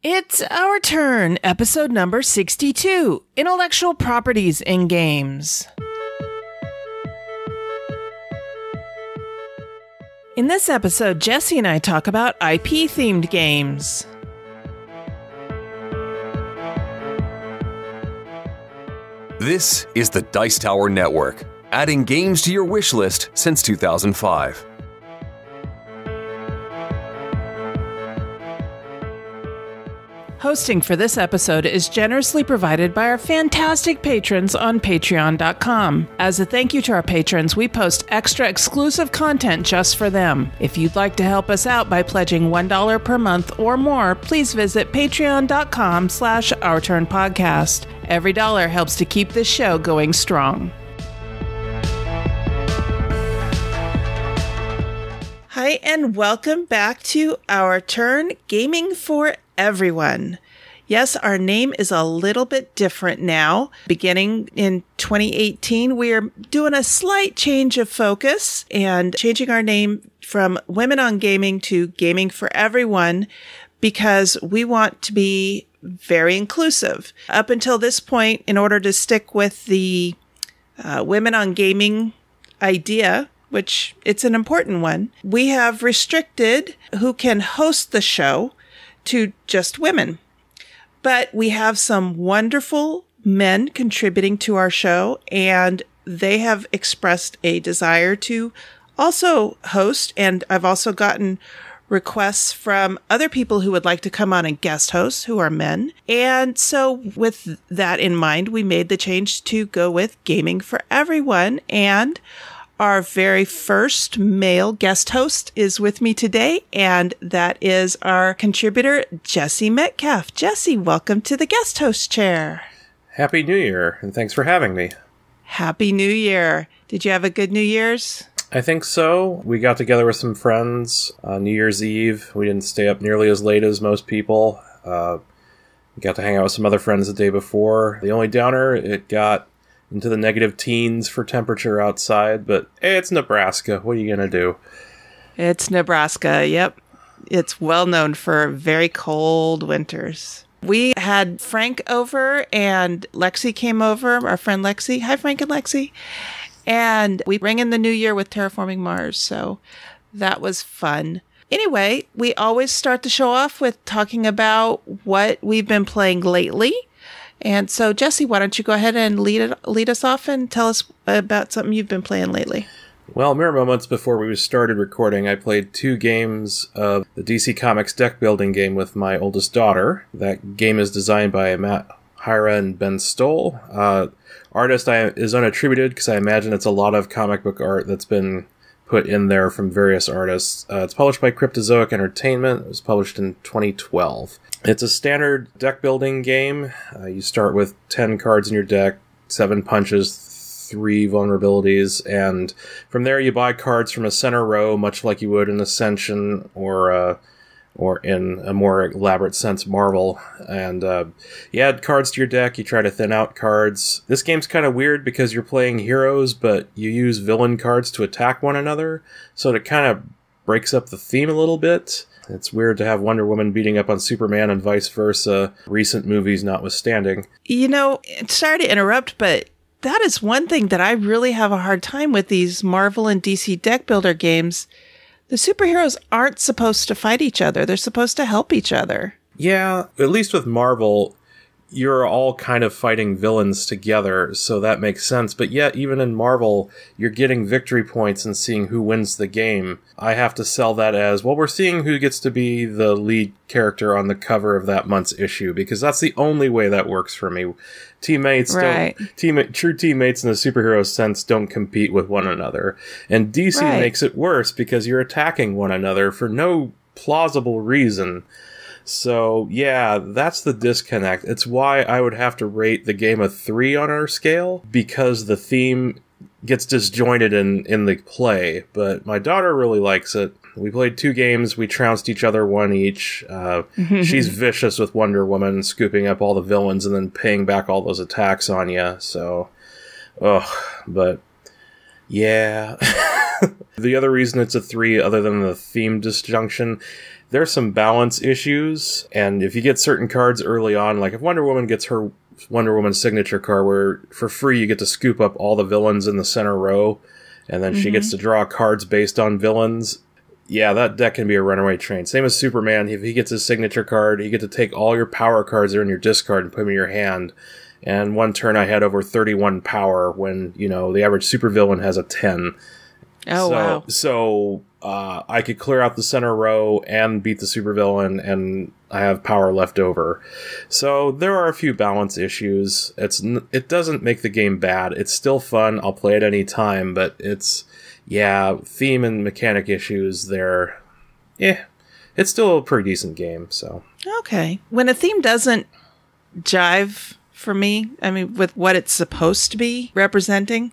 It's our turn, episode number 62, Intellectual Properties in Games. In this episode, Jesse and I talk about IP-themed games. This is the Dice Tower Network, adding games to your wish list since 2005. Hosting for this episode is generously provided by our fantastic patrons on Patreon.com. As a thank you to our patrons, we post extra exclusive content just for them. If you'd like to help us out by pledging $1 per month or more, please visit patreon.com/OurTurnPodcast. Every dollar helps to keep this show going strong. Hi, and welcome back to Our Turn Gaming for Everyone. Yes, our name is a little bit different now. Beginning in 2018, we are doing a slight change of focus and changing our name from Women on Gaming to Gaming for Everyone because we want to be very inclusive. Up until this point, in order to stick with the Women on Gaming idea, which it's an important one, we have restricted who can host the show to just women. But we have some wonderful men contributing to our show, and they have expressed a desire to also host. And I've also gotten requests from other people who would like to come on and guest host who are men. And so with that in mind, we made the change to go with Gaming for Everyone. And our very first male guest host is with me today, and that is our contributor, Jesse Metcalf. Jesse, welcome to the guest host chair. Happy New Year, and thanks for having me. Happy New Year. Did you have a good New Year's? I think so. We got together with some friends on New Year's Eve. We didn't stay up nearly as late as most people. We got to hang out with some other friends the day before. The only downer, it got into the negative teens for temperature outside, but hey, it's Nebraska. What are you going to do? It's Nebraska, yep. It's well known for very cold winters. We had Frank over and Lexi came over, our friend Lexi. Hi, Frank and Lexi. And we rang in the new year with Terraforming Mars, so that was fun. Anyway, we always start the show off with talking about what we've been playing lately. And so, Jesse, why don't you go ahead and lead us off and tell us about something you've been playing lately? Well, mere moments before we started recording, I played 2 games of the DC Comics deck building game with my oldest daughter. That game is designed by Matt Hyra and Ben Stoll. Artist is unattributed because I imagine it's a lot of comic book art that's been put in there from various artists. It's published by Cryptozoic Entertainment. It was published in 2012. It's a standard deck building game. You start with 10 cards in your deck, 7 punches, 3 vulnerabilities, and from there you buy cards from a center row, much like you would in Ascension or in a more elaborate sense, Marvel. And you add cards to your deck, you try to thin out cards. This game's kind of weird because you're playing heroes, but you use villain cards to attack one another, so it kind of breaks up the theme a little bit. It's weird to have Wonder Woman beating up on Superman and vice versa, recent movies notwithstanding. You know, sorry to interrupt, but that is one thing that I really have a hard time with these Marvel and DC deck builder games. The superheroes aren't supposed to fight each other. They're supposed to help each other. Yeah, at least with Marvel, you're all kind of fighting villains together, so that makes sense. But yet, even in Marvel, you're getting victory points and seeing who wins the game. I have to sell that as, well, we're seeing who gets to be the lead character on the cover of that month's issue, because that's the only way that works for me. Teammates right. True teammates in the superhero sense don't compete with one another. And DC makes it worse because you're attacking one another for no plausible reason. So, yeah, that's the disconnect. It's why I would have to rate the game a 3 on our scale, because the theme gets disjointed in the play. But my daughter really likes it. We played 2 games. We trounced each other 1 each. She's vicious with Wonder Woman, scooping up all the villains and then paying back all those attacks on you. So, but yeah. The other reason it's a 3, other than the theme disjunction, there's some balance issues, and if you get certain cards early on, like if Wonder Woman gets her Wonder Woman signature card where for free you get to scoop up all the villains in the center row, and then she gets to draw cards based on villains. Yeah, that deck can be a runaway train. Same as Superman. If he gets his signature card, you get to take all your power cards that are in your discard and put them in your hand. And one turn I had over 31 power when, the average supervillain has a 10. Oh, wow. So I could clear out the center row and beat the supervillain, and I have power left over. So there are a few balance issues. It doesn't make the game bad. It's still fun. I'll play it any time, but theme and mechanic issues there. Yeah, it's still a pretty decent game, so. Okay. When a theme doesn't jive for me, with what it's supposed to be representing,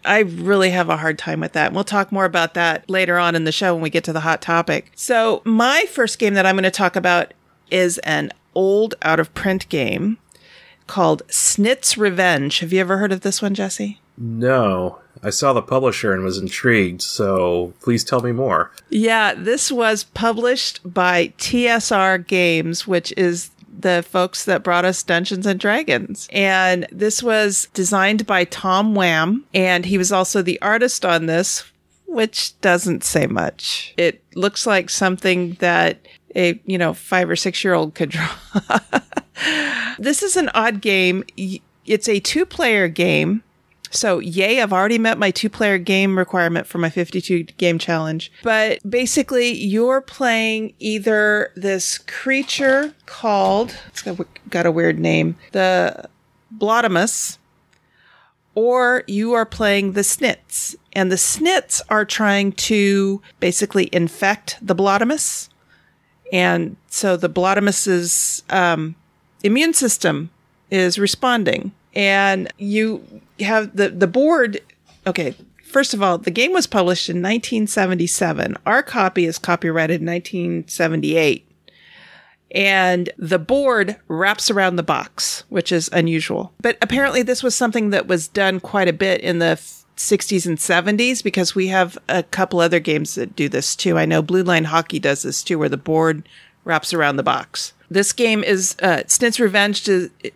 I really have a hard time with that. And we'll talk more about that later on in the show when we get to the hot topic. So my first game that I'm going to talk about is an old out-of-print game called Snit's Revenge. Have you ever heard of this one, Jesse? No. I saw the publisher and was intrigued, so please tell me more. Yeah, this was published by TSR Games, which is the folks that brought us Dungeons and Dragons. And this was designed by Tom Wham, and he was also the artist on this, which doesn't say much. It looks like something that a 5 or 6 year old could draw. This is an odd game. It's a 2-player game. So, yay, I've already met my 2-player game requirement for my 52 game challenge. But basically, you're playing either this creature called, it's got a weird name, the Blotimus, or you are playing the Snits. And the Snits are trying to basically infect the Blotimus. And so the Blotimus's immune system is responding. And you have the board. Okay, first of all, the game was published in 1977. Our copy is copyrighted in 1978. And the board wraps around the box, which is unusual. But apparently this was something that was done quite a bit in the 60s and 70s, because we have a couple other games that do this too. I know Blue Line Hockey does this too, where the board wraps around the box. This game is, Snit's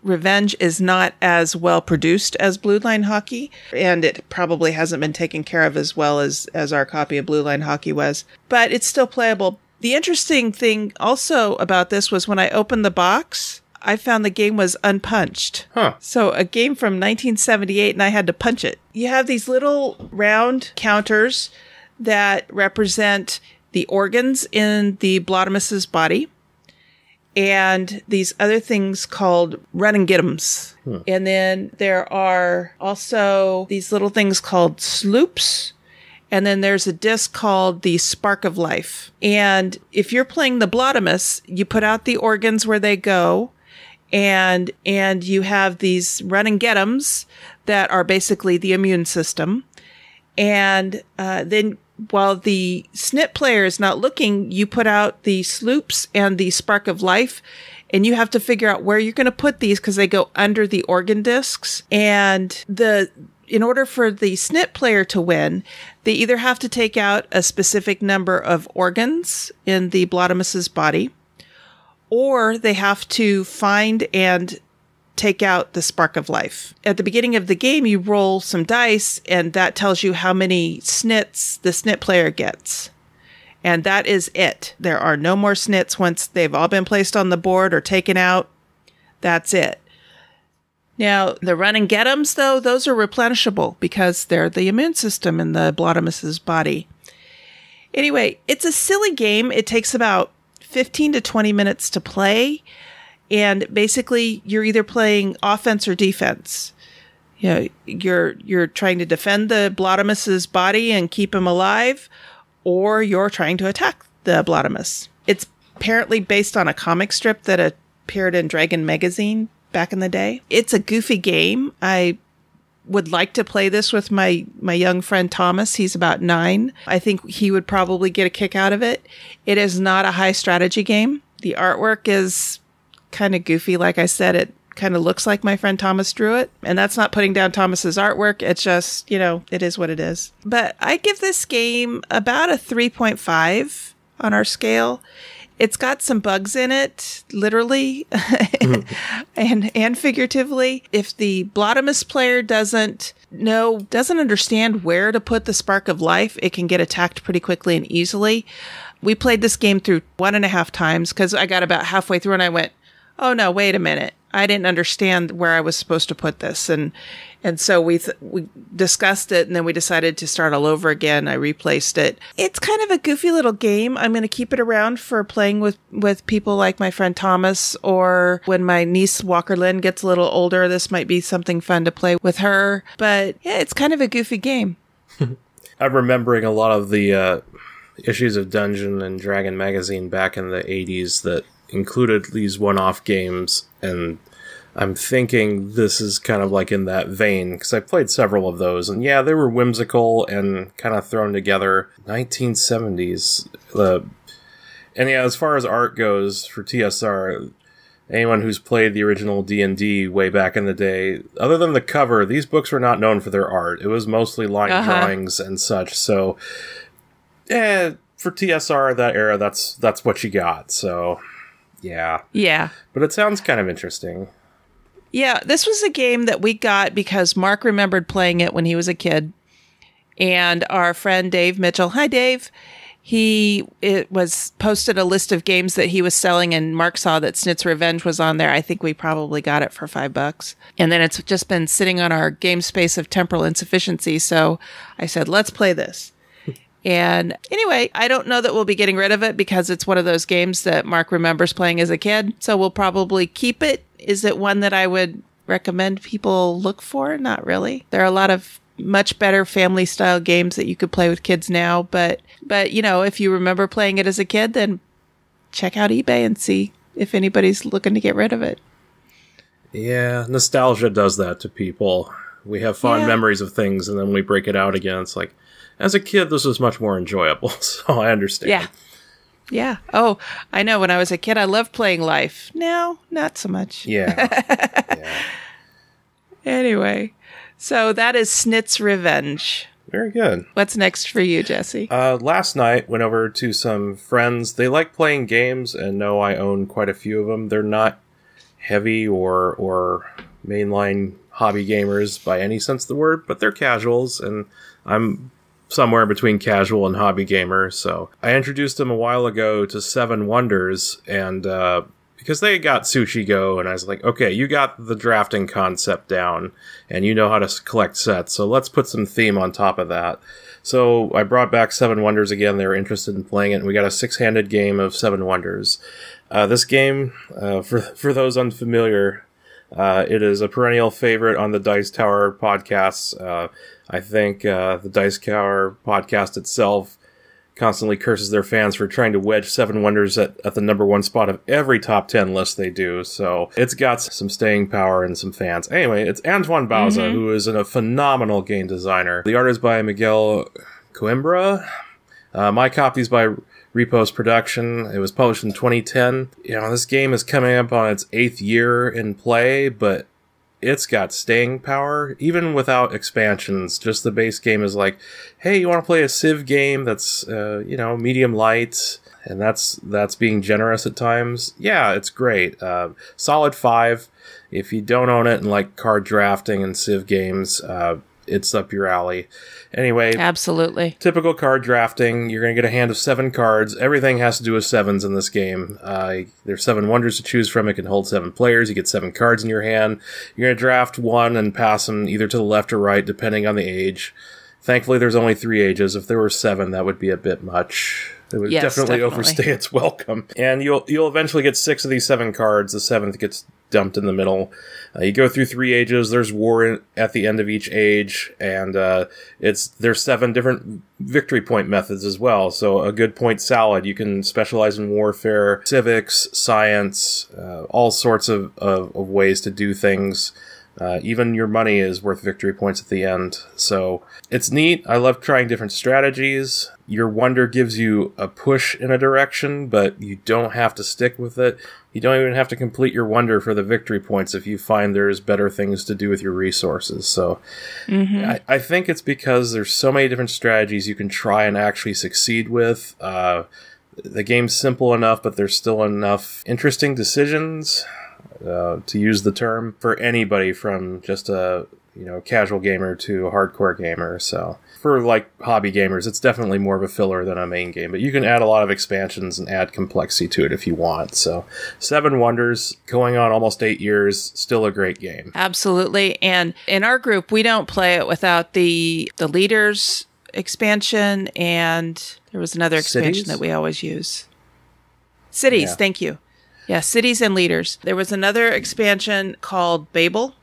Revenge is not as well produced as Blue Line Hockey, and it probably hasn't been taken care of as well as our copy of Blue Line Hockey was, but it's still playable. The interesting thing also about this was when I opened the box, I found the game was unpunched. So a game from 1978, and I had to punch it. You have these little round counters that represent the organs in the Blotimus's body, and these other things called run and get 'ems. And then there are also these little things called sloops. And then there's a disc called the Spark of Life. And if you're playing the Blotimus, you put out the organs where they go. And you have these run and get 'ems that are basically the immune system. And then while the Snit player is not looking, you put out the sloops and the Spark of Life, and you have to figure out where you're going to put these because they go under the organ discs. And in order for the Snit player to win, they either have to take out a specific number of organs in the Blotimus's body, or they have to find and take out the Spark of Life. At the beginning of the game, you roll some dice, and that tells you how many Snits the Snit player gets. And that is it. There are no more Snits once they've all been placed on the board or taken out. That's it. Now, the run and get 'ems, though, those are replenishable because they're the immune system in the Blotimus's body. Anyway, it's a silly game. It takes about 15 to 20 minutes to play. And basically, you're either playing offense or defense. You're trying to defend the Blotimus's body and keep him alive, or you're trying to attack the Blotimus. It's apparently based on a comic strip that appeared in Dragon magazine back in the day. It's a goofy game. I would like to play this with my young friend Thomas. He's about 9. I think he would probably get a kick out of it. It is not a high strategy game. The artwork is kind of goofy. Like I said, it kind of looks like my friend Thomas drew it. And that's not putting down Thomas's artwork. It's just, it is what it is. But I give this game about a 3.5 on our scale. It's got some bugs in it, literally and figuratively. If the Blotimus player doesn't understand where to put the spark of life, it can get attacked pretty quickly and easily. We played this game through 1.5 times because I got about halfway through and I went, oh no, wait a minute. I didn't understand where I was supposed to put this. And so we discussed it, and then we decided to start all over again. I replaced it. It's kind of a goofy little game. I'm going to keep it around for playing with people like my friend Thomas, or when my niece Walker Lynn gets a little older, this might be something fun to play with her. But yeah, it's kind of a goofy game. I'm remembering a lot of the issues of Dungeon and Dragon magazine back in the 80s that included these one-off games, and I'm thinking this is kind of like in that vein, because I played several of those, and yeah, they were whimsical and kind of thrown together. 1970s. And yeah, as far as art goes for TSR, anyone who's played the original D&D way back in the day, other than the cover, these books were not known for their art. It was mostly line drawings and such, so for TSR that era, that's what you got, so yeah. Yeah. But it sounds kind of interesting. Yeah, this was a game that we got because Mark remembered playing it when he was a kid. And our friend Dave Mitchell, hi Dave, it was posted a list of games that he was selling, and Mark saw that Snit's Revenge was on there. I think we probably got it for $5. And then it's just been sitting on our game space of temporal insufficiency. So I said, let's play this. And anyway, I don't know that we'll be getting rid of it because it's one of those games that Mark remembers playing as a kid. So we'll probably keep it. Is it one that I would recommend people look for? Not really. There are a lot of much better family style games that you could play with kids now. But you know, if you remember playing it as a kid, then check out eBay and see if anybody's looking to get rid of it. Yeah, nostalgia does that to people. We have fond memories of things, and then we break it out again. It's like, as a kid, this was much more enjoyable, so I understand. Yeah. Yeah. Oh, I know. When I was a kid, I loved playing Life. Now, not so much. Yeah. Anyway, so that is Snit's Revenge. Very good. What's next for you, Jesse? Last night, went over to some friends. They like playing games, and know I own quite a few of them. They're not heavy or mainline hobby gamers by any sense of the word, but they're casuals, and I'm somewhere between casual and hobby gamer. So I introduced them a while ago to Seven Wonders, and because they got Sushi Go, and I was like, okay, you got the drafting concept down, and you know how to collect sets, so let's put some theme on top of that. So I brought back Seven Wonders again. They were interested in playing it, and we got a 6-handed game of Seven Wonders. This game, for those unfamiliar, it is a perennial favorite on the Dice Tower podcasts. I think the Dice Tower podcast itself constantly curses their fans for trying to wedge Seven Wonders at the number 1 spot of every top 10 list they do. So it's got some staying power and some fans. Anyway, it's Antoine Bauza, who is a phenomenal game designer. The art is by Miguel Coimbra. My copy's by Repost Production. It was published in 2010. You know, this game is coming up on its 8th year in play, but it's got staying power, even without expansions. Just the base game is like, hey, you want to play a Civ game that's, medium light, and that's being generous at times? Yeah, it's great. Solid 5. If you don't own it and like card drafting and Civ games, it's up your alley. Anyway, absolutely. Typical card drafting. You're going to get a hand of 7 cards. Everything has to do with 7s in this game. There's 7 wonders to choose from. It can hold 7 players. You get 7 cards in your hand. You're going to draft 1 and pass them either to the left or right, depending on the age. Thankfully, there's only 3 ages. If there were 7, that would be a bit much. It would definitely overstay its welcome. And you'll eventually get 6 of these 7 cards. The 7th gets dumped in the middle. You go through 3 ages. There's war at the end of each age, and there's 7 different victory point methods as well. So a good point salad. You can specialize in warfare, civics, science, all sorts of ways to do things. Even your money is worth victory points at the end. So it's neat. I love trying different strategies. Your wonder gives you a push in a direction, but you don't have to stick with it. You don't even have to complete your wonder for the victory points if you find there's better things to do with your resources. So I think it's because there's so many different strategies you can try and actually succeed with. The game's simple enough, but there's still enough interesting decisions, to use the term, for anybody from just a casual gamer to a hardcore gamer. So for like hobby gamers, it's definitely more of a filler than a main game, but you can add a lot of expansions and add complexity to it if you want. So Seven Wonders, going on almost 8 years, still a great game. Absolutely. And in our group, we don't play it without the Leaders expansion, and there was another expansion Cities? that we always use. Cities, Yeah. thank you. Yeah, Cities and Leaders. There was another expansion called Babel.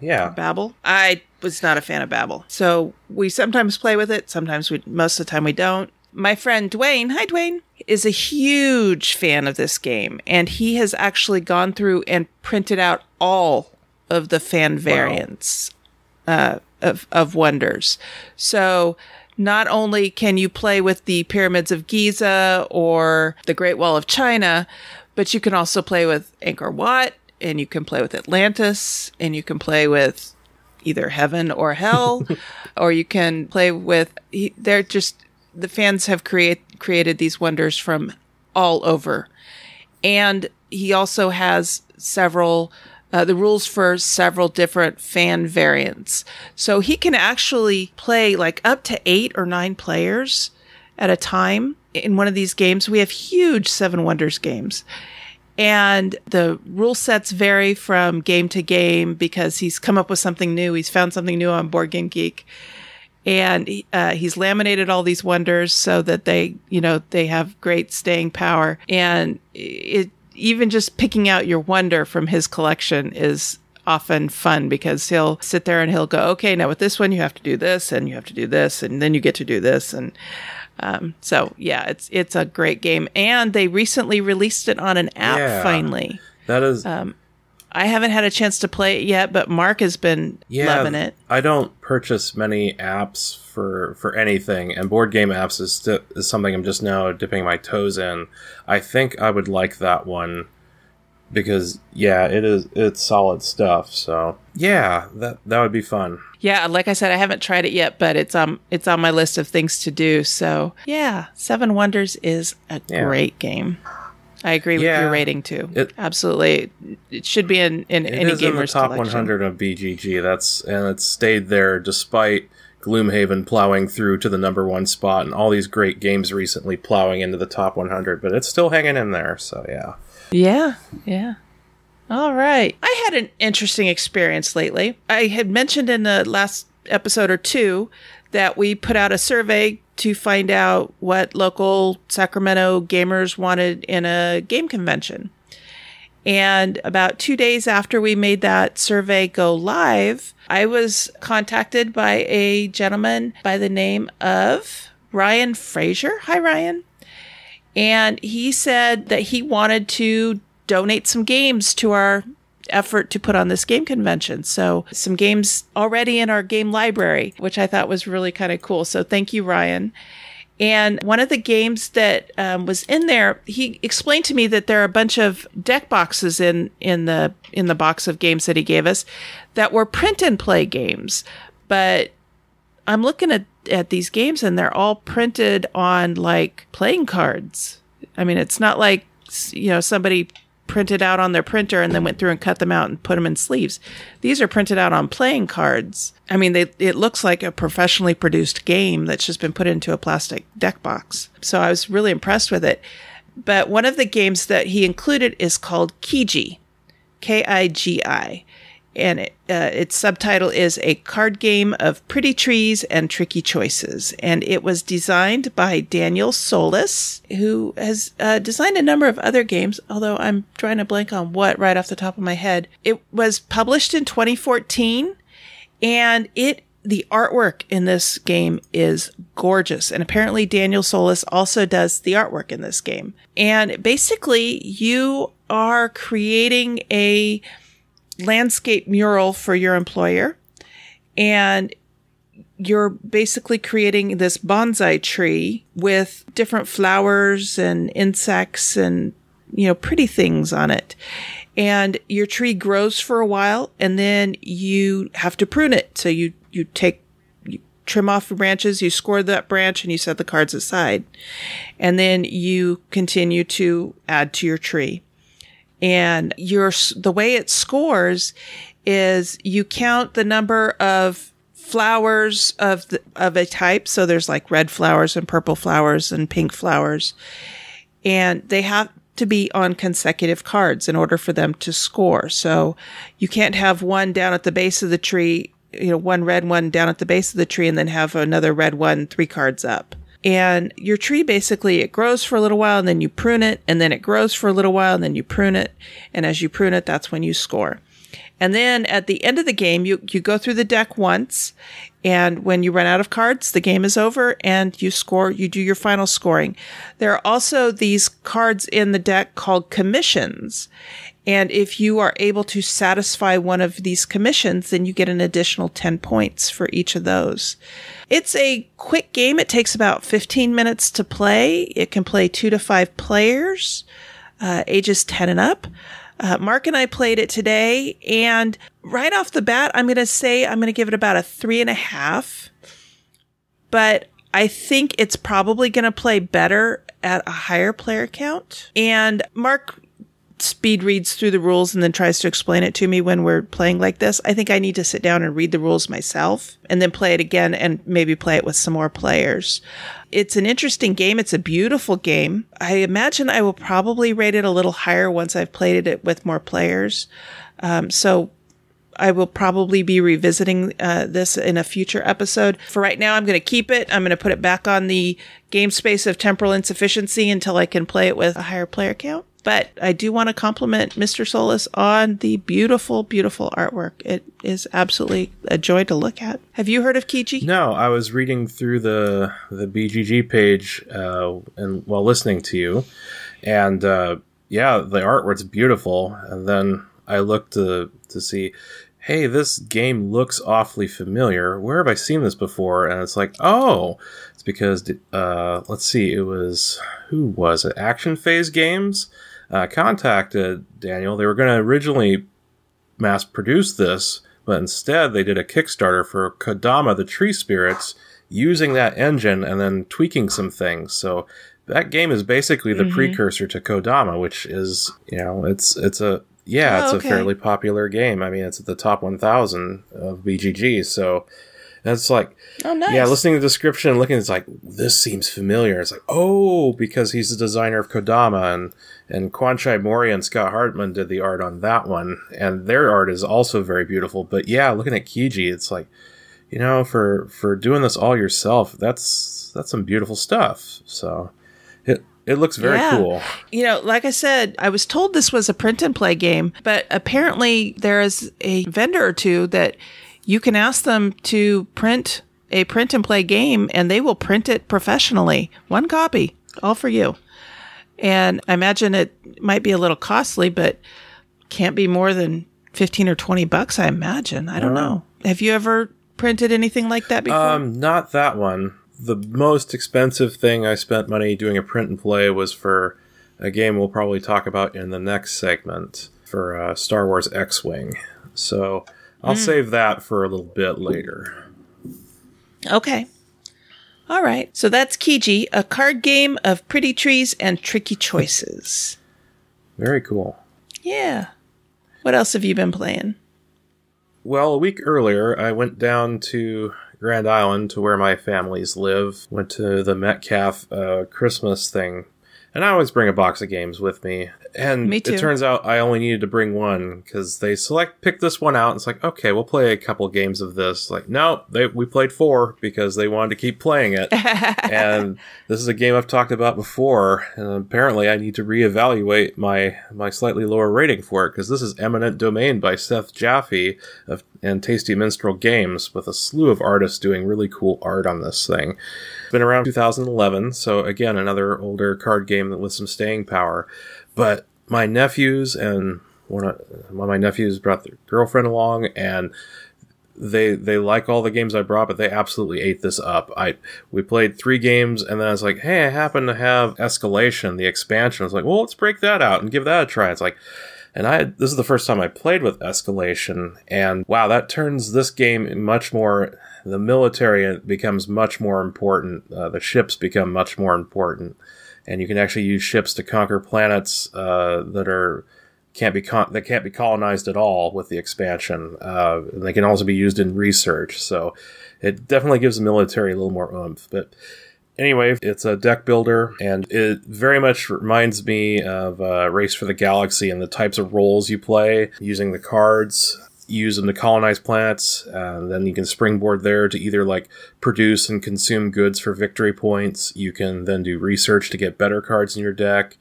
Yeah. Babel. I was not a fan of Babel. So we sometimes play with it. Sometimes most of the time we don't. My friend Dwayne, hi Dwayne, is a huge fan of this game. And he has actually gone through and printed out all of the fan variants of Wonders. So not only can you play with the Pyramids of Giza or the Great Wall of China, but you can also play with Angkor Wat, and you can play with Atlantis, and you can play with either heaven or hell, or you the fans have created these wonders from all over. And he also has the rules for several different fan variants. So he can actually play like up to 8 or 9 players at a time in one of these games. We have huge Seven Wonders games. And the rule sets vary from game to game because he's come up with something new. He's found something new on Board Game Geek. And he's laminated all these wonders so that they have great staying power. And even just picking out your wonder from his collection is often fun because he'll sit there and he'll go, okay, now with this one, you have to do this and you have to do this and then you get to do this. And so yeah, it's a great game. And they recently released it on an app finally. That is... I haven't had a chance to play it yet, but Mark has been loving it. I don't purchase many apps for anything, and board game apps is something I'm just now dipping my toes in. I think I would like that one because it's solid stuff. So yeah, that would be fun. Yeah, like I said, I haven't tried it yet, but it's on my list of things to do. So yeah, Seven Wonders is a great game. I agree with your rating too. Absolutely, it should be in any gamer's collection. It is in the top 100 of BGG. And it's stayed there despite Gloomhaven plowing through to the number 1 spot, and all these great games recently plowing into the top 100. But it's still hanging in there. So yeah. All right. I had an interesting experience lately. I had mentioned in the last episode or two that we put out a survey to find out what local Sacramento gamers wanted in a game convention. And about 2 days after we made that survey go live, I was contacted by a gentleman by the name of Ryan Frazier. Hi, Ryan. And he said that he wanted to donate some games to our effort to put on this game convention. So some games already in our game library, which I thought was really kind of cool. So thank you, Ryan. And one of the games that was in there, he explained to me that there are a bunch of deck boxes in the box of games that he gave us that were print and play games. But I'm looking at these games and they're all printed on like playing cards. I mean, it's not like, somebody printed out on their printer and then went through and cut them out and put them in sleeves. These are printed out on playing cards. I mean, it looks like a professionally produced game that's just been put into a plastic deck box. So I was really impressed with it. But one of the games that he included is called Kigi, Kigi. And its subtitle is A Card Game of Pretty Trees and Tricky Choices. And it was designed by Daniel Solis, who has designed a number of other games, although I'm trying to blank on what right off the top of my head. It was published in 2014, and the artwork in this game is gorgeous. And apparently Daniel Solis also does the artwork in this game. And basically, you are creating a landscape mural for your employer, and you're basically creating this bonsai tree with different flowers and insects and pretty things on it. And your tree grows for a while, and then you have to prune it. So you trim off branches, you score that branch, and you set the cards aside. And then you continue to add to your tree. And the way it scores is you count the number of flowers of a type. So there's like red flowers and purple flowers and pink flowers. And they have to be on consecutive cards in order for them to score. So you can't have one down at the base of the tree, one red one down at the base of the tree and then have another red one 3 cards up. And your tree, basically, it grows for a little while and then you prune it, and then it grows for a little while and then you prune it. And as you prune it, that's when you score. And then at the end of the game, you go through the deck once, and when you run out of cards, the game is over and you do your final scoring. There are also these cards in the deck called commissions. And if you are able to satisfy one of these commissions, then you get an additional 10 points for each of those. It's a quick game. It takes about 15 minutes to play. It can play 2 to 5 players, ages 10 and up. Mark and I played it today, and right off the bat, I'm going to give it about a 3.5. But I think it's probably going to play better at a higher player count. And Mark speed reads through the rules and then tries to explain it to me when we're playing like this. I think I need to sit down and read the rules myself and then play it again and maybe play it with some more players. It's an interesting game. It's a beautiful game. I imagine I will probably rate it a little higher once I've played it with more players. So I will probably be revisiting this in a future episode. For right now, I'm going to keep it. I'm going to put it back on the game space of temporal insufficiency until I can play it with a higher player count. But I do want to compliment Mr. Solis on the beautiful, beautiful artwork. It is absolutely a joy to look at. Have you heard of Kiji? No, I was reading through the BGG page and while listening to you. And yeah, the artwork's beautiful. And then I looked to see, hey, this game looks awfully familiar. Where have I seen this before? And it's like, oh, it's because, let's see, it was, who was it? Action Phase Games contacted Daniel. They were going to originally mass produce this, but instead they did a Kickstarter for Kodama, the Tree Spirits, using that engine and then tweaking some things. So that game is basically the precursor to Kodama, which is, it's a fairly popular game. I mean, it's at the top 1,000 of BGG. So that's like, oh, nice. Yeah, listening to the description and looking, it's like, this seems familiar. It's like, oh, because he's the designer of Kodama, and Kwanchai Mori and Scott Hartman did the art on that one, and their art is also very beautiful. But yeah, looking at Kiji, it's like, for doing this all yourself, that's some beautiful stuff. So it looks very cool. Like I said, I was told this was a print and play game, but apparently there is a vendor or two that you can ask them to print a print and play game, and they will print it professionally. 1 copy, all for you. And I imagine it might be a little costly, but can't be more than $15 or $20, I imagine. I don't know. Have you ever printed anything like that before? Not that one. The most expensive thing I spent money doing a print and play was for a game we'll probably talk about in the next segment for Star Wars X-Wing. So I'll save that for a little bit later. Okay. All right. So that's Kiji, a card game of pretty trees and tricky choices. Very cool. Yeah. What else have you been playing? Well, a week earlier, I went down to Grand Island to where my families live. Went to the Metcalf Christmas thing. And I always bring a box of games with me. And me too. It turns out I only needed to bring one because they pick this one out. And it's like, okay, we'll play a couple games of this. Like, no, we played 4 because they wanted to keep playing it. And this is a game I've talked about before. And apparently I need to reevaluate my slightly lower rating for it because this is Eminent Domain by Seth Jaffe and Tasty Minstrel Games with a slew of artists doing really cool art on this thing. It's been around 2011, so again, another older card game with some staying power. But my nephews and one of my nephews brought their girlfriend along, and they like all the games I brought, but they absolutely ate this up. We played 3 games, and then I was like, hey, I happen to have Escalation, the expansion. I was like, well, let's break that out and give that a try. It's like, this is the first time I played with escalation, and wow, that turns this game much more, the military becomes much more important, the ships become much more important, and you can actually use ships to conquer planets that can't be colonized at all with the expansion. They can also be used in research, so it definitely gives the military a little more oomph. But anyway, it's a deck builder, and it very much reminds me of Race for the Galaxy and the types of roles you play, using the cards, use them to colonize planets, and then you can springboard there to either like produce and consume goods for victory points. You can then do research to get better cards in your deck,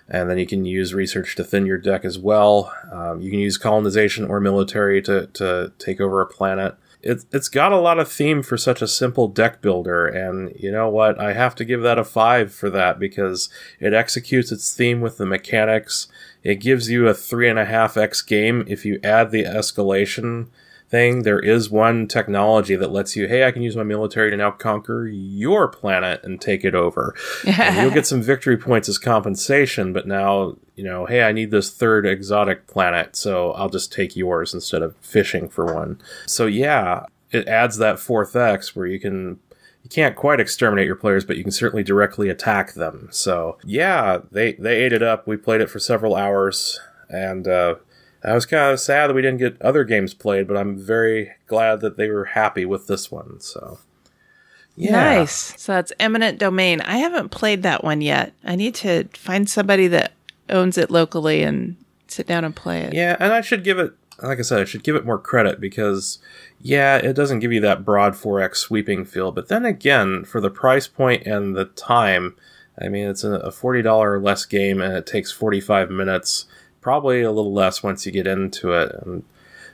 and then you can use research to thin your deck as well. You can use colonization or military to take over a planet. It's got a lot of theme for such a simple deck builder, and you know what? I have to give that a 5 for that, because it executes its theme with the mechanics. It gives you a 3.5x game if you add the escalation thing. There is one technology that lets you, hey, I can use my military to now conquer your planet and take it over. And you'll get some victory points as compensation, but now, hey, I need this third exotic planet, so I'll just take yours instead of fishing for one. So yeah, it adds that 4th X where you can't quite exterminate your players, but you can certainly directly attack them. So yeah, they ate it up. We played it for several hours, and I was kind of sad that we didn't get other games played, but I'm very glad that they were happy with this one. So, yeah. Nice. So that's Eminent Domain. I haven't played that one yet. I need to find somebody that owns it locally and sit down and play it. Yeah, and I should give it, like I said, I should give it more credit because, yeah, it doesn't give you that broad 4X sweeping feel. But then again, for the price point and the time, I mean, it's a $40 or less game, and it takes 45 minutes. Probably a little less once you get into it. And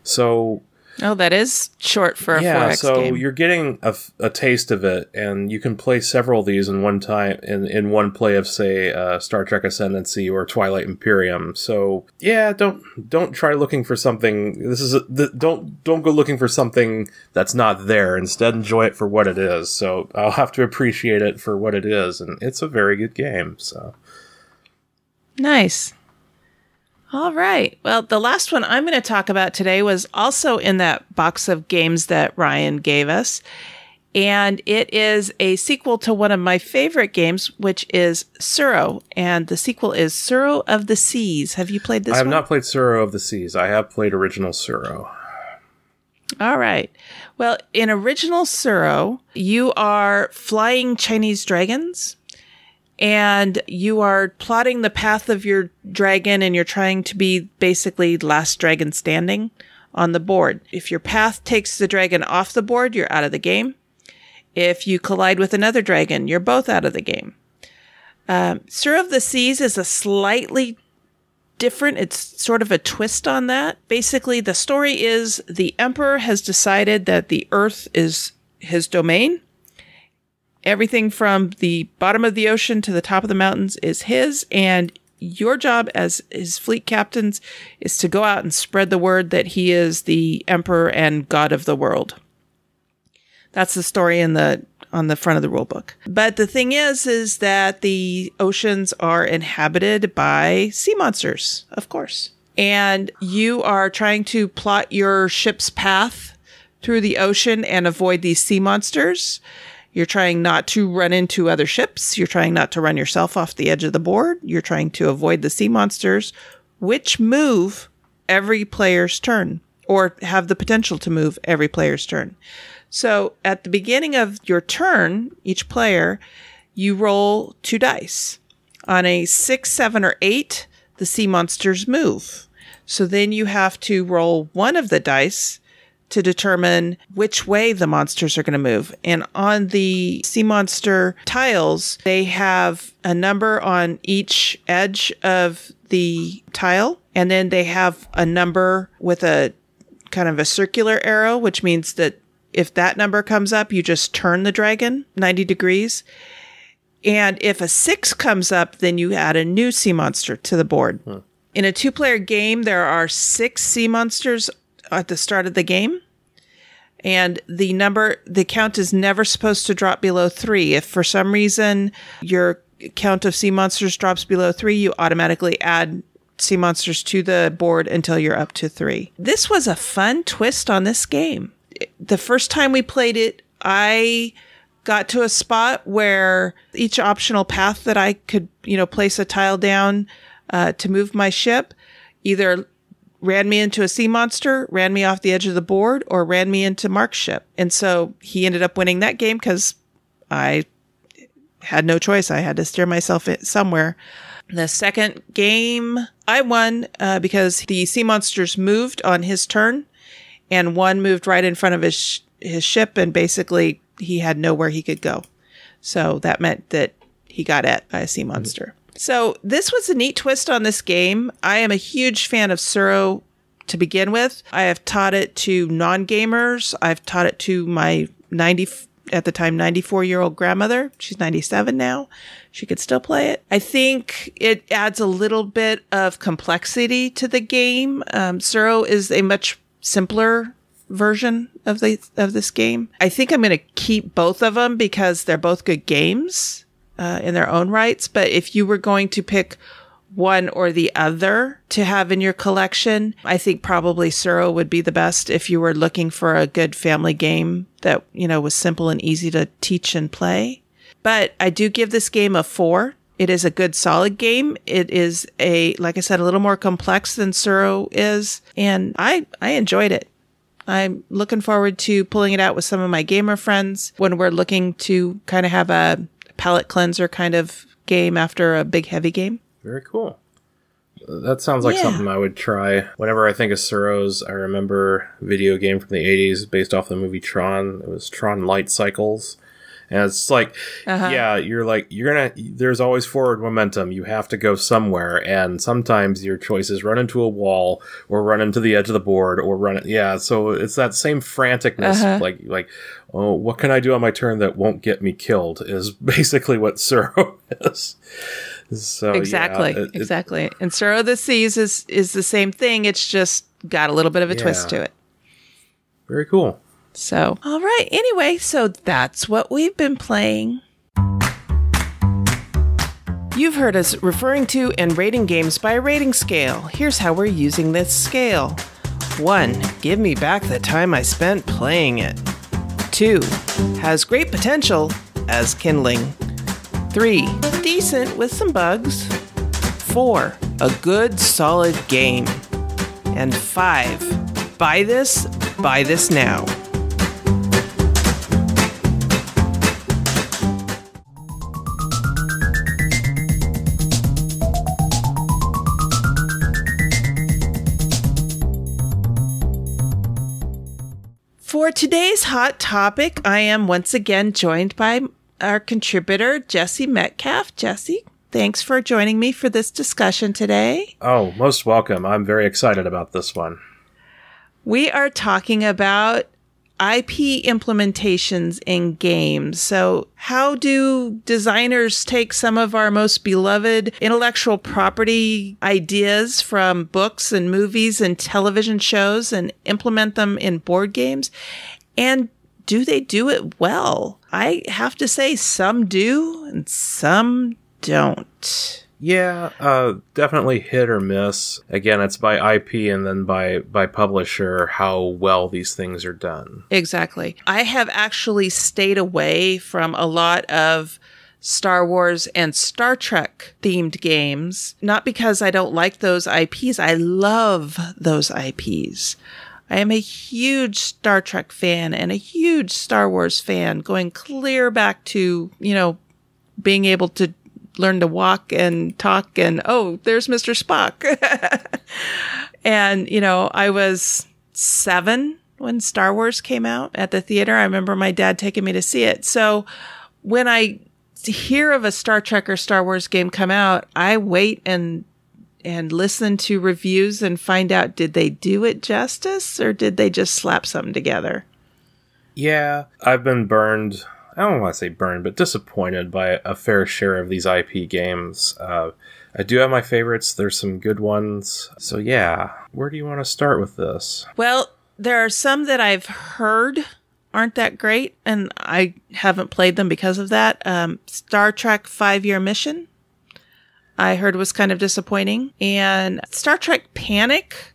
so... Oh, that is short for a 4X game. You're getting a taste of it, and you can play several of these in one time, in one play of, say, Star Trek Ascendancy or Twilight Imperium. So, yeah, don't try looking for something... Don't go looking for something that's not there. Instead, enjoy it for what it is. So, I'll have to appreciate it for what it is, and it's a very good game, so... Nice. All right. Well, the last one I'm going to talk about today was also in that box of games that Ryan gave us. And it is a sequel to one of my favorite games, which is Suro. And the sequel is Suro of the Seas. Have you played this one? I have not played Suro of the Seas. I have played original Suro. All right. Well, in original Suro, you are flying Chinese dragons. And you are plotting the path of your dragon, and you're trying to be basically last dragon standing on the board. If your path takes the dragon off the board, you're out of the game. If you collide with another dragon, you're both out of the game. Suro of the Seas is a slightly different, it's sort of a twist on that. Basically, the story is the Emperor has decided that the Earth is his domain. Everything from the bottom of the ocean to the top of the mountains is his, and your job as his fleet captains is to go out and spread the word that he is the emperor and god of the world. That's the story on the front of the rule book. But the thing is that the oceans are inhabited by sea monsters, of course. And you are trying to plot your ship's path through the ocean and avoid these sea monsters. You're trying not to run into other ships. You're trying not to run yourself off the edge of the board. You're trying to avoid the sea monsters, which move every player's turn, or have the potential to move every player's turn. So at the beginning of your turn, each player, you roll 2 dice. On a 6, 7, or 8, the sea monsters move. So then you have to roll one of the dice to determine which way the monsters are going to move. And on the sea monster tiles, they have a number on each edge of the tile. And then they have a number with a kind of a circular arrow, which means that if that number comes up, you just turn the dragon 90 degrees. And if a 6 comes up, then you add a new sea monster to the board. In a 2-player game, there are 6 sea monsters at the start of the game. And the count is never supposed to drop below 3. If for some reason your count of sea monsters drops below 3, you automatically add sea monsters to the board until you're up to 3. This was a fun twist on this game. The first time we played it, I got to a spot where each optional path that I could, place a tile down to move my ship either ran me into a sea monster, ran me off the edge of the board, or ran me into Mark's ship. And so he ended up winning that game because I had no choice. I had to steer myself somewhere. The second game, I won because the sea monsters moved on his turn, and one moved right in front of his ship, and basically he had nowhere he could go. So that meant that he got at by a sea monster. So this was a neat twist on this game. I am a huge fan of Suro to begin with. I have taught it to non-gamers. I've taught it to my 94-year-old grandmother. She's 97 now. She could still play it. I think it adds a little bit of complexity to the game. Suro is a much simpler version of this game. I think I'm going to keep both of them because they're both good games in their own rights. But if you were going to pick one or the other to have in your collection, I think probably Suro would be the best if you were looking for a good family game that, was simple and easy to teach and play. But I do give this game a 4. It is a good, solid game. It is like I said, a little more complex than Suro is. And I enjoyed it. I'm looking forward to pulling it out with some of my gamer friends when we're looking to kind of have a palate cleanser kind of game after a big, heavy game. Very cool. That sounds like something I would try. Whenever I think of Suros, I remember a video game from the 80s based off the movie Tron. It was Tron Light Cycles. And it's like, there's always forward momentum. You have to go somewhere. And sometimes your choices run into a wall or run into the edge of the board or so it's that same franticness. Like, oh, what can I do on my turn that won't get me killed is basically what Suro is. So exactly. And Suro of the Seas is the same thing. It's just got a little bit of a twist to it. Very cool. So, all right. Anyway, so that's what we've been playing. You've heard us referring to and rating games by a rating scale. Here's how we're using this scale. 1. Give me back the time I spent playing it. 2. Has great potential as kindling. 3. Decent with some bugs. 4. A good, solid game. And 5. Buy this now. For today's hot topic, I am once again joined by our contributor, Jesse Metcalf. Jesse, thanks for joining me for this discussion today. Oh, most welcome. I'm very excited about this one. We are talking about IP implementations in games. So how do designers take some of our most beloved intellectual property ideas from books and movies and television shows and implement them in board games? And do they do it well? I have to say some do and some don't. Yeah, definitely hit or miss. Again, it's by IP and then by publisher how well these things are done. Exactly. I have actually stayed away from a lot of Star Wars and Star Trek themed games, not because I don't like those IPs. I love those IPs. I am a huge Star Trek fan and a huge Star Wars fan, going clear back to, being able to learn to walk and talk and, oh, there's Mr. Spock. And, I was 7 when Star Wars came out at the theater. I remember my dad taking me to see it. So when I hear of a Star Trek or Star Wars game come out, I wait and listen to reviews and find out, did they do it justice or did they just slap something together? Yeah, I've been burned. I don't want to say burned, but disappointed by a fair share of these IP games. I do have my favorites. There's some good ones. So yeah, where do you want to start with this? Well, there are some that I've heard aren't that great, and I haven't played them because of that. Star Trek 5-Year Mission. I heard was kind of disappointing. And Star Trek Panic,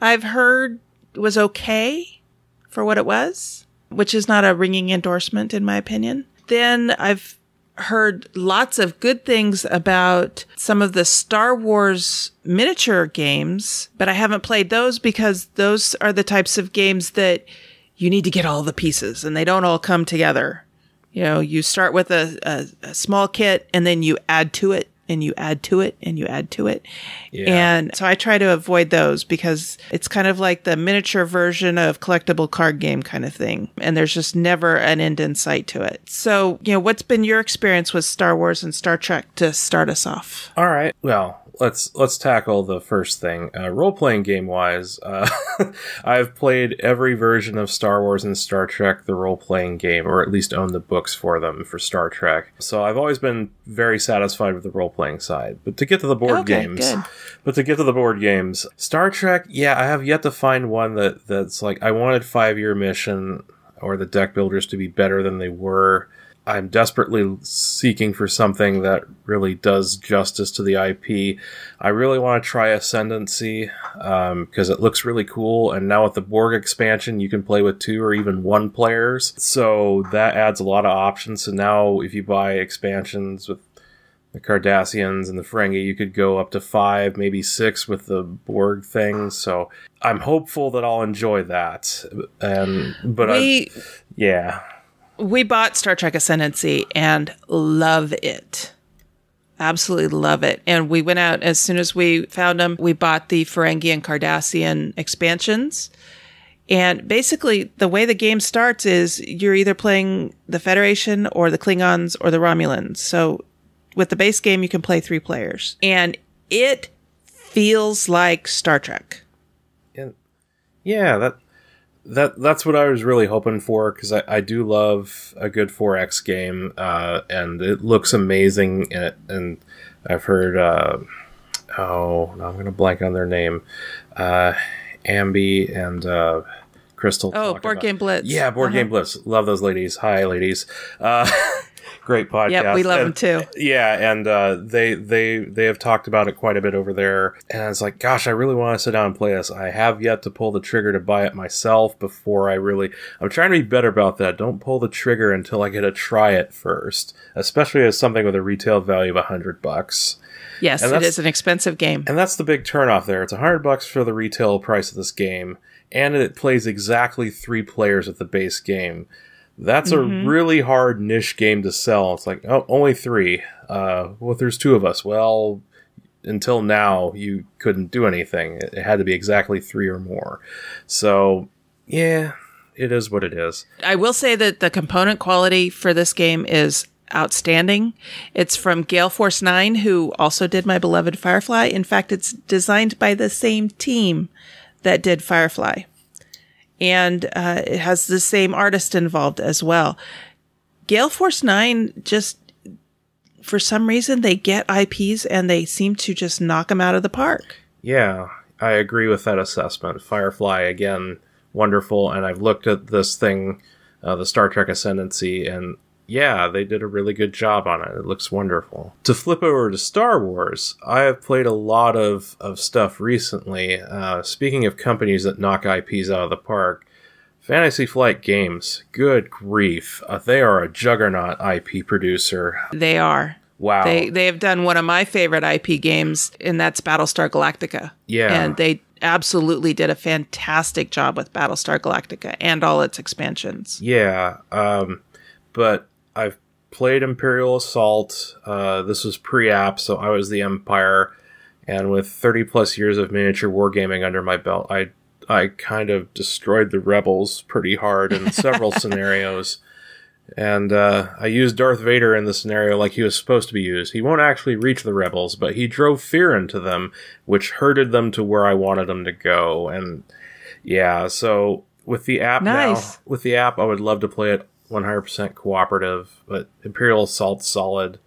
I've heard was okay for what it was, which is not a ringing endorsement in my opinion. Then I've heard lots of good things about some of the Star Wars miniature games, but I haven't played those because those are the types of games that you need to get all the pieces and they don't all come together. You know, you start with a small kit and then you add to it and you add to it and you add to it. Yeah. And so I try to avoid those because it's kind of like the miniature version of collectible card game kind of thing. And there's just never an end in sight to it. So, you know, what's been your experience with Star Wars and Star Trek to start us off? All right. Well, let's tackle the first thing. Role-playing game-wise, I've played every version of Star Wars and Star Trek, the role-playing game, or at least owned the books for them for Star Trek. So I've always been very satisfied with the role-playing side. But to get to the board games, Star Trek, yeah, I have yet to find one that's like, I wanted 5-year mission or the deck builders to be better than they were. I'm desperately seeking for something that really does justice to the IP. I really want to try Ascendancy because it looks really cool. And now with the Borg expansion, you can play with 2 or even 1 players. So that adds a lot of options. So now if you buy expansions with the Cardassians and the Ferengi, you could go up to 5, maybe 6 with the Borg thing. So I'm hopeful that I'll enjoy that. We bought Star Trek Ascendancy and love it. Absolutely love it. And we went out as soon as we found them. We bought the Ferengi and Cardassian expansions. And basically, the way the game starts is you're either playing the Federation or the Klingons or the Romulans. So with the base game, you can play 3 players. And it feels like Star Trek. Yeah, That's what I was really hoping for, because I do love a good 4X game, and it looks amazing, and I've heard, I'm going to blank on their name, Ambi and Crystal. Board Game Blitz. Yeah, Board Game Blitz. Love those ladies. Hi, ladies. Great podcast. Yep, we love them too. Yeah, and they have talked about it quite a bit over there. And I was like, gosh, I really want to sit down and play this. I have yet to pull the trigger to buy it myself before I'm trying to be better about that. Don't pull the trigger until I get to try it first, especially as something with a retail value of $100. Yes, it is an expensive game. And that's the big turnoff there. It's $100 for the retail price of this game, and it plays exactly 3 players at the base game. That's a really hard niche game to sell. It's like, oh, only 3. Well, there's 2 of us. Well, until now, you couldn't do anything. It had to be exactly 3 or more. So, yeah, it is what it is. I will say that the component quality for this game is outstanding. It's from Gale Force 9, who also did my beloved Firefly. In fact, it's designed by the same team that did Firefly. And it has the same artist involved as well. Gale Force 9 just, for some reason, they get IPs and they seem to just knock them out of the park. Yeah, I agree with that assessment. Firefly, again, wonderful. And I've looked at this thing, the Star Trek Ascendancy, and yeah, they did a really good job on it. It looks wonderful. To flip over to Star Wars, I have played a lot of stuff recently. Speaking of companies that knock IPs out of the park, Fantasy Flight Games, good grief. They are a juggernaut IP producer. They are. Wow. They have done one of my favorite IP games, and that's Battlestar Galactica. Yeah. And they absolutely did a fantastic job with Battlestar Galactica and all its expansions. Yeah. But I've played Imperial Assault. This was pre-app, so I was the Empire. And with 30 plus years of miniature wargaming under my belt, I kind of destroyed the Rebels pretty hard in several scenarios. And I used Darth Vader in the scenario like he was supposed to be used. He won't actually reach the Rebels, but he drove fear into them, which herded them to where I wanted them to go. And yeah, so with the app now, I would love to play it 100% cooperative, but Imperial Assault's solid.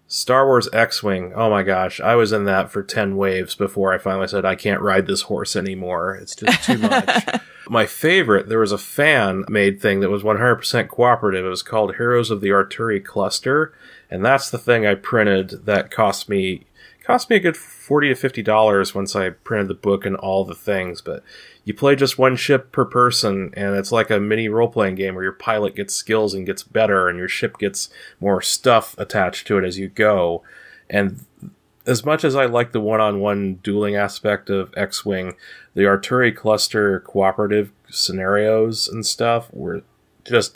Star Wars X-Wing, oh my gosh, I was in that for 10 waves before I finally said, I can't ride this horse anymore. It's just too much. My favorite, there was a fan-made thing that was 100% cooperative. It was called Heroes of the Artillery Cluster, and that's the thing I printed that cost me cost me a good $40 to $50 once I printed the book and all the things, but you play just one ship per person, and it's like a mini role-playing game where your pilot gets skills and gets better, and your ship gets more stuff attached to it as you go. And as much as I like the one-on-one dueling aspect of X-Wing, the Artillery Cluster cooperative scenarios and stuff were just,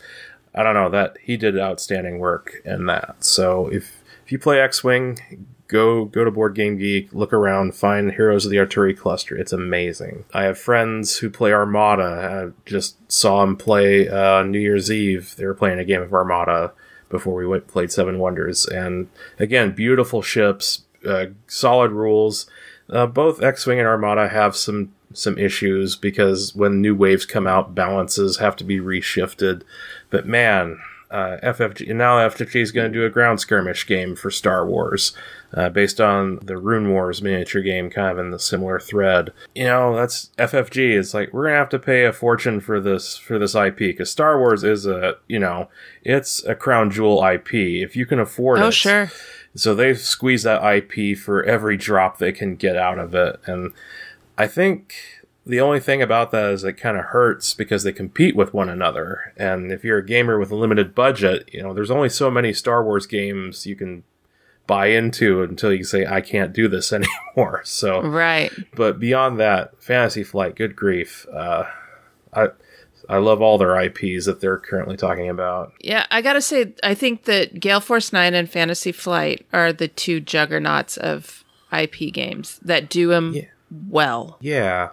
I don't know, that he did outstanding work in that. So if you play X-Wing, go to Board Game Geek, look around, find Heroes of the Artillery Cluster. It's amazing. I have friends who play Armada. I just saw them play New Year's Eve. They were playing a game of Armada before we played Seven Wonders. And again, beautiful ships, solid rules. Both X-Wing and Armada have some issues because when new waves come out, balances have to be reshifted. But man, FFG, and now FFG is going to do a ground skirmish game for Star Wars, based on the Rune Wars miniature game, kind of in the similar thread. That's FFG. It's like, we're going to have to pay a fortune for this IP, because Star Wars is it's a crown jewel IP. If you can afford it. Oh, sure. So they've squeezed that IP for every drop they can get out of it. And I think the only thing about that is it kind of hurts because they compete with one another. And if you're a gamer with a limited budget, there's only so many Star Wars games you can buy into until you say, I can't do this anymore. So, right. But beyond that, Fantasy Flight, good grief. I love all their IPs that they're currently talking about. Yeah, I gotta say, I think that Gale Force 9 and Fantasy Flight are the two juggernauts of IP games that do them well. Yeah,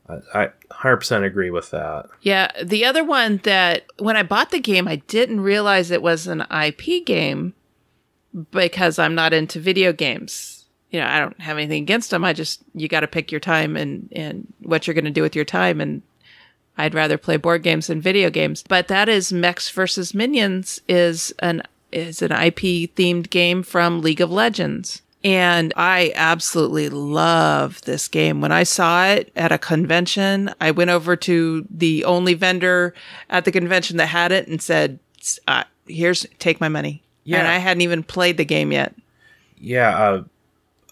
I 100% agree with that. Yeah, the other one that, when I bought the game, I didn't realize it was an IP game because I'm not into video games. I don't have anything against them. You gotta pick your time and what you're gonna do with your time, and I'd rather play board games than video games. But that is Mechs vs. Minions is an IP themed game from League of Legends. And I absolutely love this game. When I saw it at a convention, I went over to the only vendor at the convention that had it and said, take my money. Yeah. And I hadn't even played the game yet. Yeah.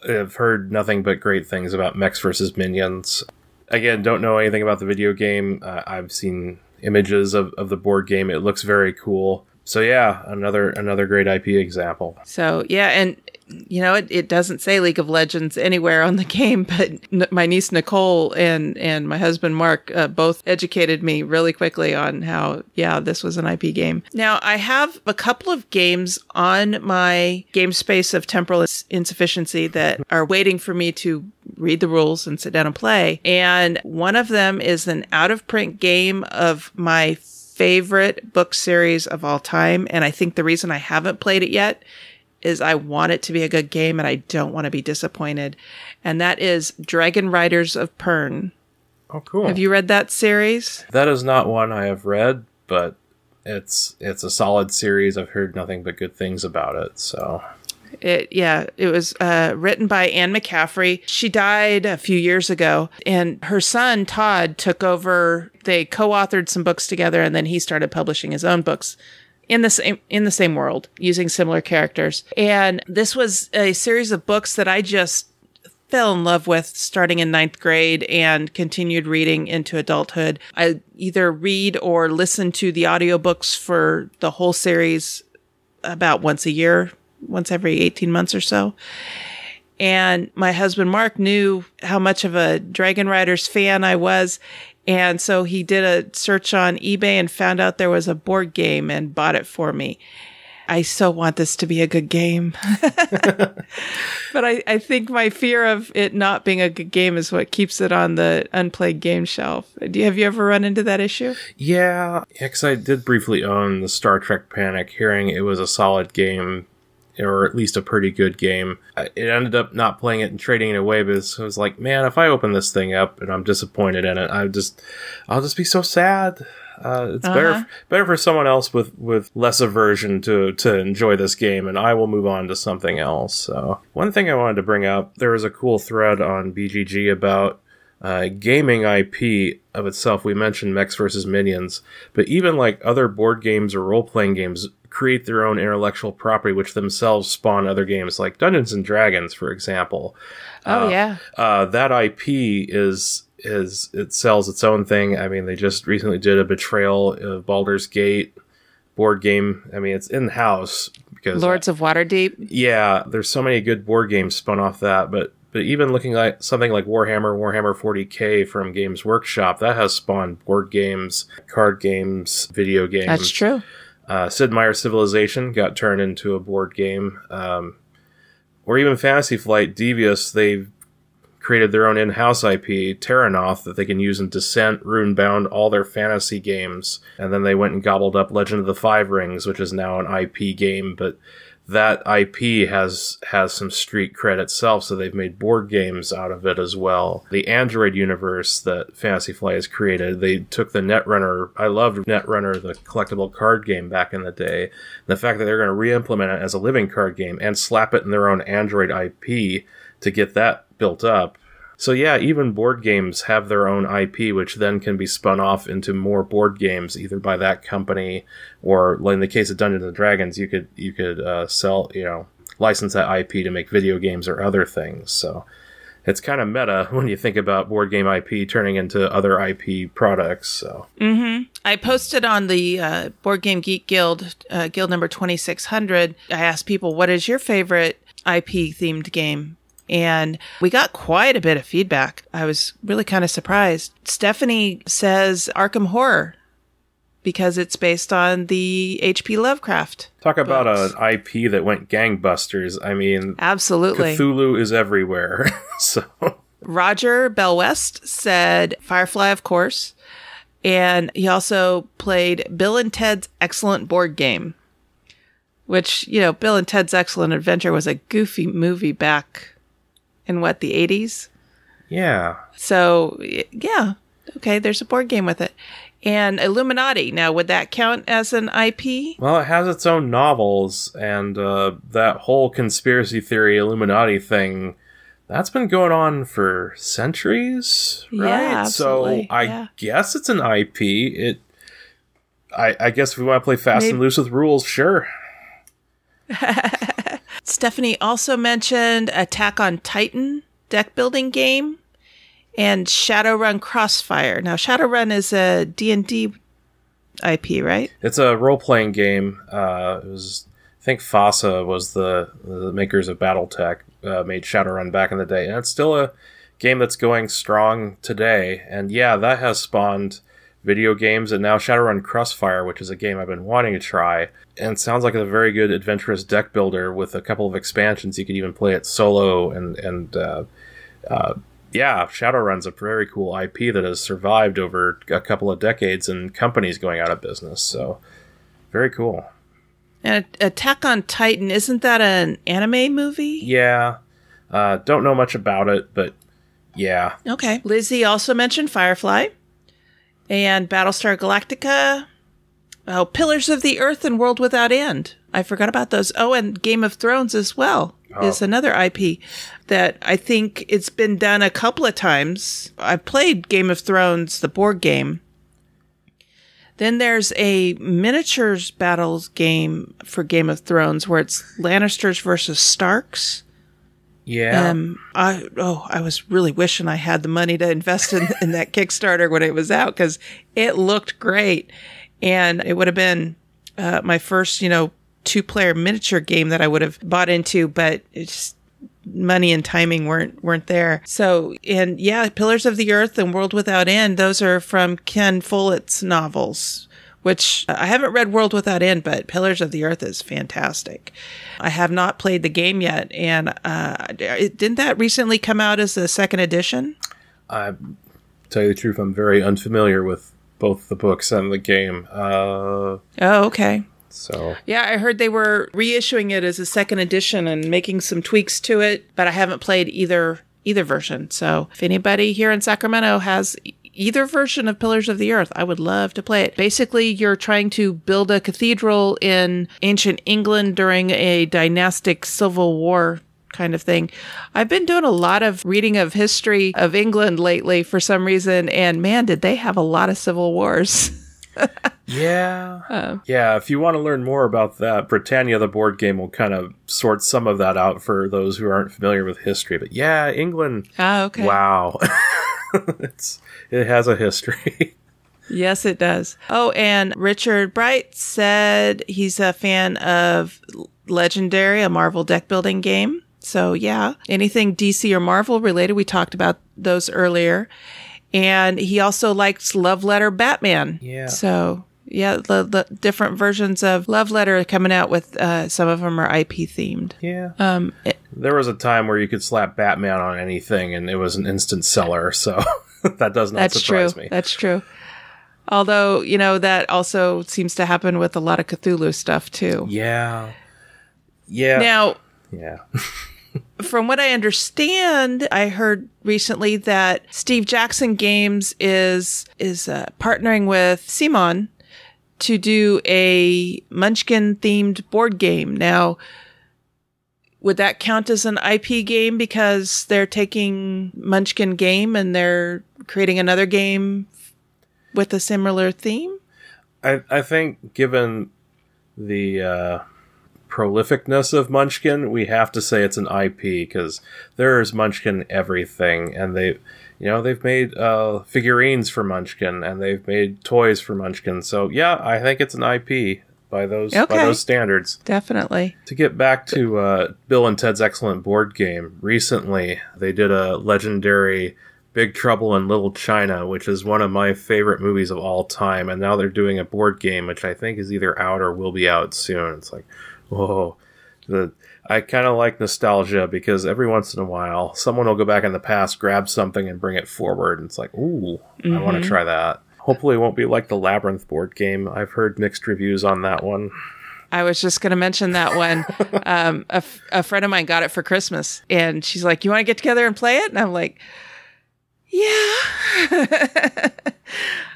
I've heard nothing but great things about Mechs vs. Minions. Again, don't know anything about the video game. I've seen images of the board game. It looks very cool. So yeah, another great IP example. So yeah, and it doesn't say League of Legends anywhere on the game, but my niece Nicole and my husband Mark both educated me really quickly on how, this was an IP game. Now, I have a couple of games on my game space of temporal insufficiency that are waiting for me to read the rules and sit down and play. And one of them is an out-of-print game of my favorite book series of all time. And I think the reason I haven't played it yet is I want it to be a good game and I don't want to be disappointed. And that is Dragon Riders of Pern. Oh, cool. Have you read that series? That is not one I have read, but it's a solid series. I've heard nothing but good things about it, so... It was written by Anne McCaffrey. She died a few years ago, and her son, Todd, took over. They co-authored some books together, and then he started publishing his own books in the same world, using similar characters. And this was a series of books that I just fell in love with starting in 9th grade and continued reading into adulthood. I either read or listen to the audiobooks for the whole series about once a year, once every 18 months or so. And my husband, Mark, knew how much of a Dragon Riders fan I was. And so he did a search on eBay and found out there was a board game and bought it for me. I so want this to be a good game. But I think my fear of it not being a good game is what keeps it on the unplayed game shelf. Have you ever run into that issue? Yeah, because I did briefly own the Star Trek Panic, hearing it was a solid game, or at least a pretty good game. It ended up not playing it and trading it away, but it was like, man, if I open this thing up and I'm disappointed in it, I'll just be so sad. It's better for someone else with less aversion to enjoy this game, and I will move on to something else. So one thing I wanted to bring up, there was a cool thread on BGG about gaming IP of itself. We mentioned Mechs vs. Minions, but even like other board games or role-playing games create their own intellectual property, which themselves spawn other games like Dungeons and Dragons, for example. That IP it sells its own thing. I mean, they just recently did a Betrayal of Baldur's Gate board game. I mean, it's in-house because Lords of Waterdeep. Yeah, there's so many good board games spun off that, but even looking like something like Warhammer 40K from Games Workshop, that has spawned board games, card games, video games. That's true. Sid Meier's Civilization got turned into a board game. Or even Fantasy Flight, Devious, they've created their own in-house IP, Terranoth, that they can use in Descent, Runebound, all their fantasy games. And then they went and gobbled up Legend of the Five Rings, which is now an IP game, but that IP has some street cred itself, so they've made board games out of it as well. The Android universe that Fantasy Flight has created, they took the Netrunner. I loved Netrunner, the collectible card game back in the day. And the fact that they're going to re-implement it as a living card game and slap it in their own Android IP to get that built up. So yeah, even board games have their own IP, which then can be spun off into more board games, either by that company or, in the case of Dungeons and Dragons, you could sell, license that IP to make video games or other things. So it's kind of meta when you think about board game IP turning into other IP products. So I posted on the Board Game Geek Guild, guild number 2600. I asked people, what is your favorite IP themed game? And we got quite a bit of feedback. I was really kind of surprised. Stephanie says Arkham Horror because it's based on the H.P. Lovecraft Talk about books. an IP that went gangbusters. I mean, Absolutely. Cthulhu is everywhere. So Roger Bell West said Firefly, of course. And he also played Bill and Ted's Excellent Board Game, which, Bill and Ted's Excellent Adventure was a goofy movie back in the 80s? Yeah. So, yeah. Okay, there's a board game with it. And Illuminati. Now, would that count as an IP? Well, it has its own novels, and that whole conspiracy theory Illuminati thing, that's been going on for centuries, right? Yeah, absolutely. So I guess it's an IP. I guess if we want to play fast and loose with rules, sure. Stephanie also mentioned Attack on Titan deck building game and Shadowrun Crossfire. Now, Shadowrun is a D&D IP, right? It's a role-playing game. I think FASA was the makers of BattleTech, made Shadowrun back in the day. And it's still a game that's going strong today. And yeah, that has spawned video games, and now Shadowrun Crossfire, which is a game I've been wanting to try, and it sounds like a very good adventurous deck builder with a couple of expansions. You could even play it solo, and Shadowrun's a very cool IP that has survived over a couple of decades and companies going out of business, so very cool. And Attack on Titan, isn't that an anime movie? Yeah, don't know much about it, but yeah. Okay. Lizzie also mentioned Firefly and Battlestar Galactica. Oh, Pillars of the Earth and World Without End. I forgot about those. Oh, and Game of Thrones as well is another IP that I think it's been done a couple of times. I've played Game of Thrones, the board game. Then there's a miniatures battles game for Game of Thrones where it's Lannisters versus Starks. Yeah. I was really wishing I had the money to invest in that Kickstarter when it was out, because it looked great. And it would have been my first, 2-player miniature game that I would have bought into, but it's money and timing weren't there. So, and yeah, Pillars of the Earth and World Without End, those are from Ken Follett's novels, which I haven't read World Without End, but Pillars of the Earth is fantastic. I have not played the game yet, and didn't that recently come out as a second edition? I tell you the truth, I'm very unfamiliar with both the books and the game. Oh, okay. So yeah, I heard they were reissuing it as a second edition and making some tweaks to it, but I haven't played either version. So if anybody here in Sacramento has either version of Pillars of the Earth, I would love to play it. Basically, you're trying to build a cathedral in ancient England during a dynastic civil war kind of thing. I've been doing a lot of reading of history of England lately for some reason, and man, did they have a lot of civil wars. Yeah. Yeah, if you want to learn more about that, Britannia the board game will kind of sort some of that out for those who aren't familiar with history. But yeah, England. Ah, okay. Wow. It has a history. Yes, it does. Oh, and Richard Bright said he's a fan of Legendary, a Marvel deck building game. So yeah, anything DC or Marvel related, we talked about those earlier. And he also likes Love Letter Batman. Yeah. So yeah, the different versions of Love Letter are coming out with, some of them are IP themed. Yeah. There was a time where you could slap Batman on anything and it was an instant seller. So that does not surprise me. That's true. Although, that also seems to happen with a lot of Cthulhu stuff too. Yeah. Yeah. Now, yeah. From what I understand, I heard recently that Steve Jackson Games is partnering with Simon to do a Munchkin-themed board game. Now, would that count as an IP game because they're taking Munchkin game and they're creating another game with a similar theme? I think given the prolificness of Munchkin, we have to say it's an IP because there's Munchkin everything, and they've made figurines for Munchkin and they've made toys for Munchkin. So yeah, I think it's an IP by those standards. Definitely. To get back to Bill and Ted's Excellent Board Game, recently they did a legendary Big Trouble in Little China, which is one of my favorite movies of all time, and now they're doing a board game which I think is either out or will be out soon. It's like, whoa. I kind of like nostalgia because every once in a while someone will go back in the past, grab something and bring it forward, and it's like, ooh, I want to try that. Hopefully it won't be like the Labyrinth board game. I've heard mixed reviews on that one. I was just going to mention that one. A friend of mine got it for Christmas, and she's like, you want to get together and play it? And I'm like, yeah.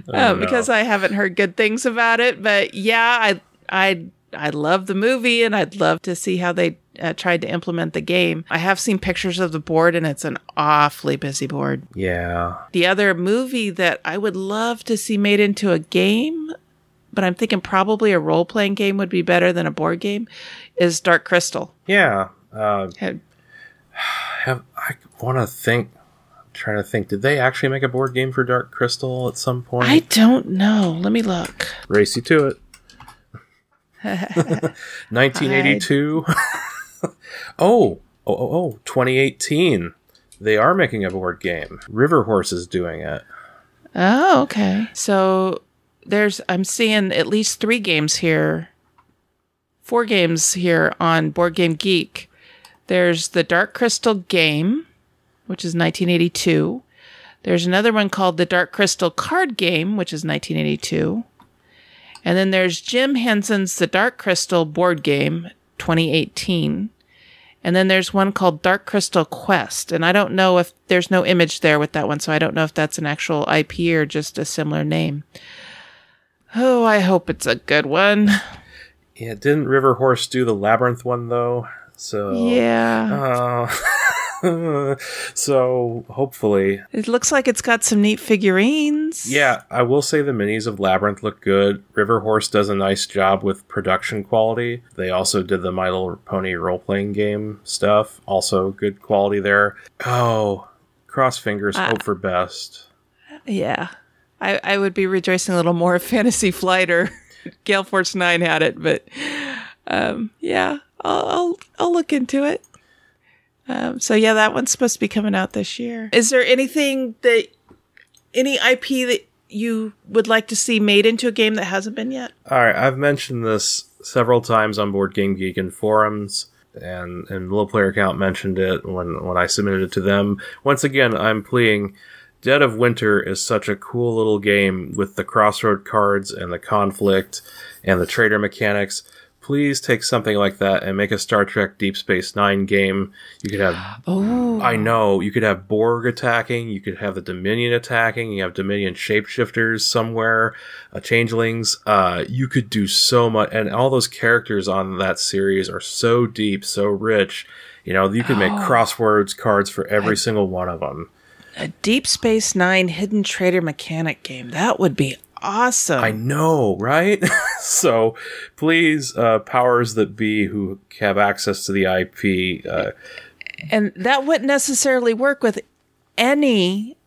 Because I haven't heard good things about it. But yeah, I love the movie, and I'd love to see how they tried to implement the game. I have seen pictures of the board, and it's an awfully busy board. Yeah. The other movie that I would love to see made into a game, but I'm thinking probably a role-playing game would be better than a board game, is Dark Crystal. Yeah. I want to think. Trying to think, did they actually make a board game for Dark Crystal at some point? I don't know. Let me look. Race you to it. 1982. Oh, 2018. They are making a board game. River Horse is doing it. Oh, okay. So I'm seeing at least 4 games here on Board Game Geek. There's the Dark Crystal game, which is 1982. There's another one called the Dark Crystal card game, which is 1982. And then there's Jim Henson's The Dark Crystal board game, 2018. And then there's one called Dark Crystal Quest. And I don't know if there's no image there with that one, so I don't know if that's an actual IP or just a similar name. Oh, I hope it's a good one. Yeah, didn't River Horse do the Labyrinth one, though? So yeah. So hopefully it looks like it's got some neat figurines. Yeah, I will say the minis of Labyrinth look good. River Horse does a nice job with production quality. They also did the My Little Pony role-playing game stuff. Also good quality there. Oh, cross fingers, hope for best. Yeah. I would be rejoicing a little more if Fantasy Flight or Gale Force 9 had it, but yeah, I'll look into it. So yeah, that one's supposed to be coming out this year. Is there any IP that you would like to see made into a game that hasn't been yet? All right, I've mentioned this several times on Board Game Geek and forums, and Little Player Account mentioned it when I submitted it to them. Once again, I'm pleading. Dead of Winter is such a cool little game with the crossroad cards and the conflict and the trader mechanics. Please take something like that and make a Star Trek Deep Space Nine game. You could have... Oh. I know. You could have Borg attacking. You could have the Dominion attacking. You have Dominion shapeshifters somewhere. Changelings. You could do so much. And all those characters on that series are so deep, so rich. You could make crosswords cards for every single one of them. A Deep Space Nine hidden trader mechanic game. That would be awesome. I know, right? So please, powers that be who have access to the IP. And that wouldn't necessarily work with any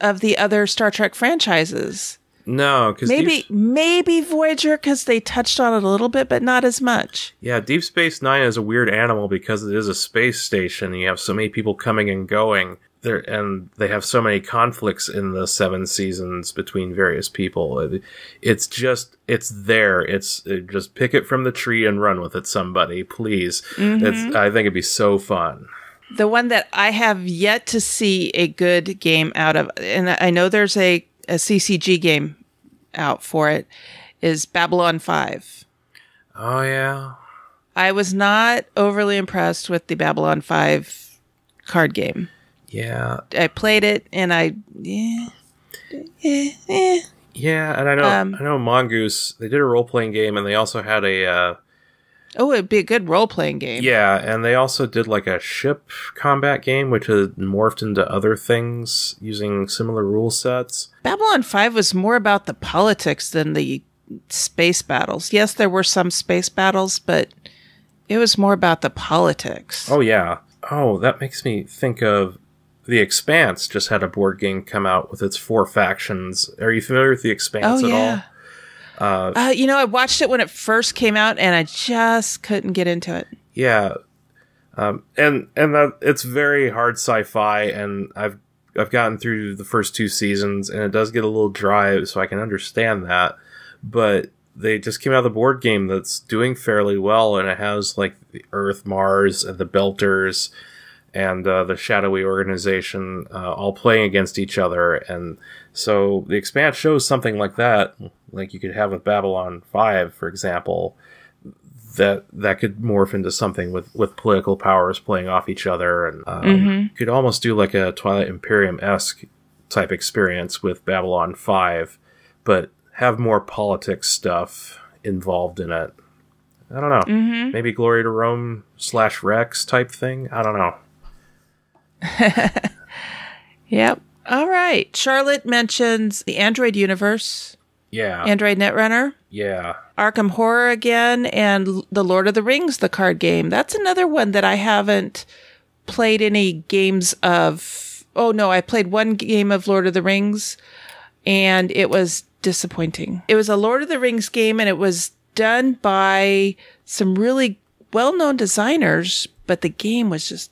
of the other Star Trek franchises. No, because maybe Voyager, because they touched on it a little bit, but not as much. Yeah, Deep Space Nine is a weird animal because it is a space station. You have so many people coming and going there, and they have so many conflicts in the 7 seasons between various people. It's there. Just pick it from the tree and run with it, somebody, please. Mm-hmm. I think it'd be so fun. The one that I have yet to see a good game out of, and I know there's a CCG game out for it, is Babylon 5. Oh, yeah. I was not overly impressed with the Babylon 5 card game. Yeah. I played it, and Yeah, and I know Mongoose, they did a role-playing game, and they also had a... it'd be a good role-playing game. Yeah, and they also did like a ship combat game, which had morphed into other things using similar rule sets. Babylon 5 was more about the politics than the space battles. Yes, there were some space battles, but it was more about the politics. Oh, yeah. Oh, that makes me think of The Expanse just had a board game come out with its 4 factions. Are you familiar with The Expanse at all? I watched it when it first came out, and I just couldn't get into it. Yeah, and that it's very hard sci-fi, and I've gotten through the first 2 seasons, and it does get a little dry, so I can understand that. But they just came out with a board game that's doing fairly well, and it has like the Earth, Mars, and the Belters, and the Shadowy Organization all playing against each other, and so The Expanse shows something like that, like you could have with Babylon 5, for example, that could morph into something with political powers playing off each other, and you could almost do like a Twilight Imperium-esque type experience with Babylon 5, but have more politics stuff involved in it. I don't know. Maybe Glory to Rome / Rex type thing? I don't know. Yep. All right. Charlotte mentions the Android universe. Yeah. Android Netrunner. Yeah. Arkham Horror again, and the Lord of the Rings, the card game. That's another one that I haven't played any games of. Oh, no. I played one game of Lord of the Rings, and it was disappointing. It was a Lord of the Rings game, and it was done by some really well-known designers, but the game was just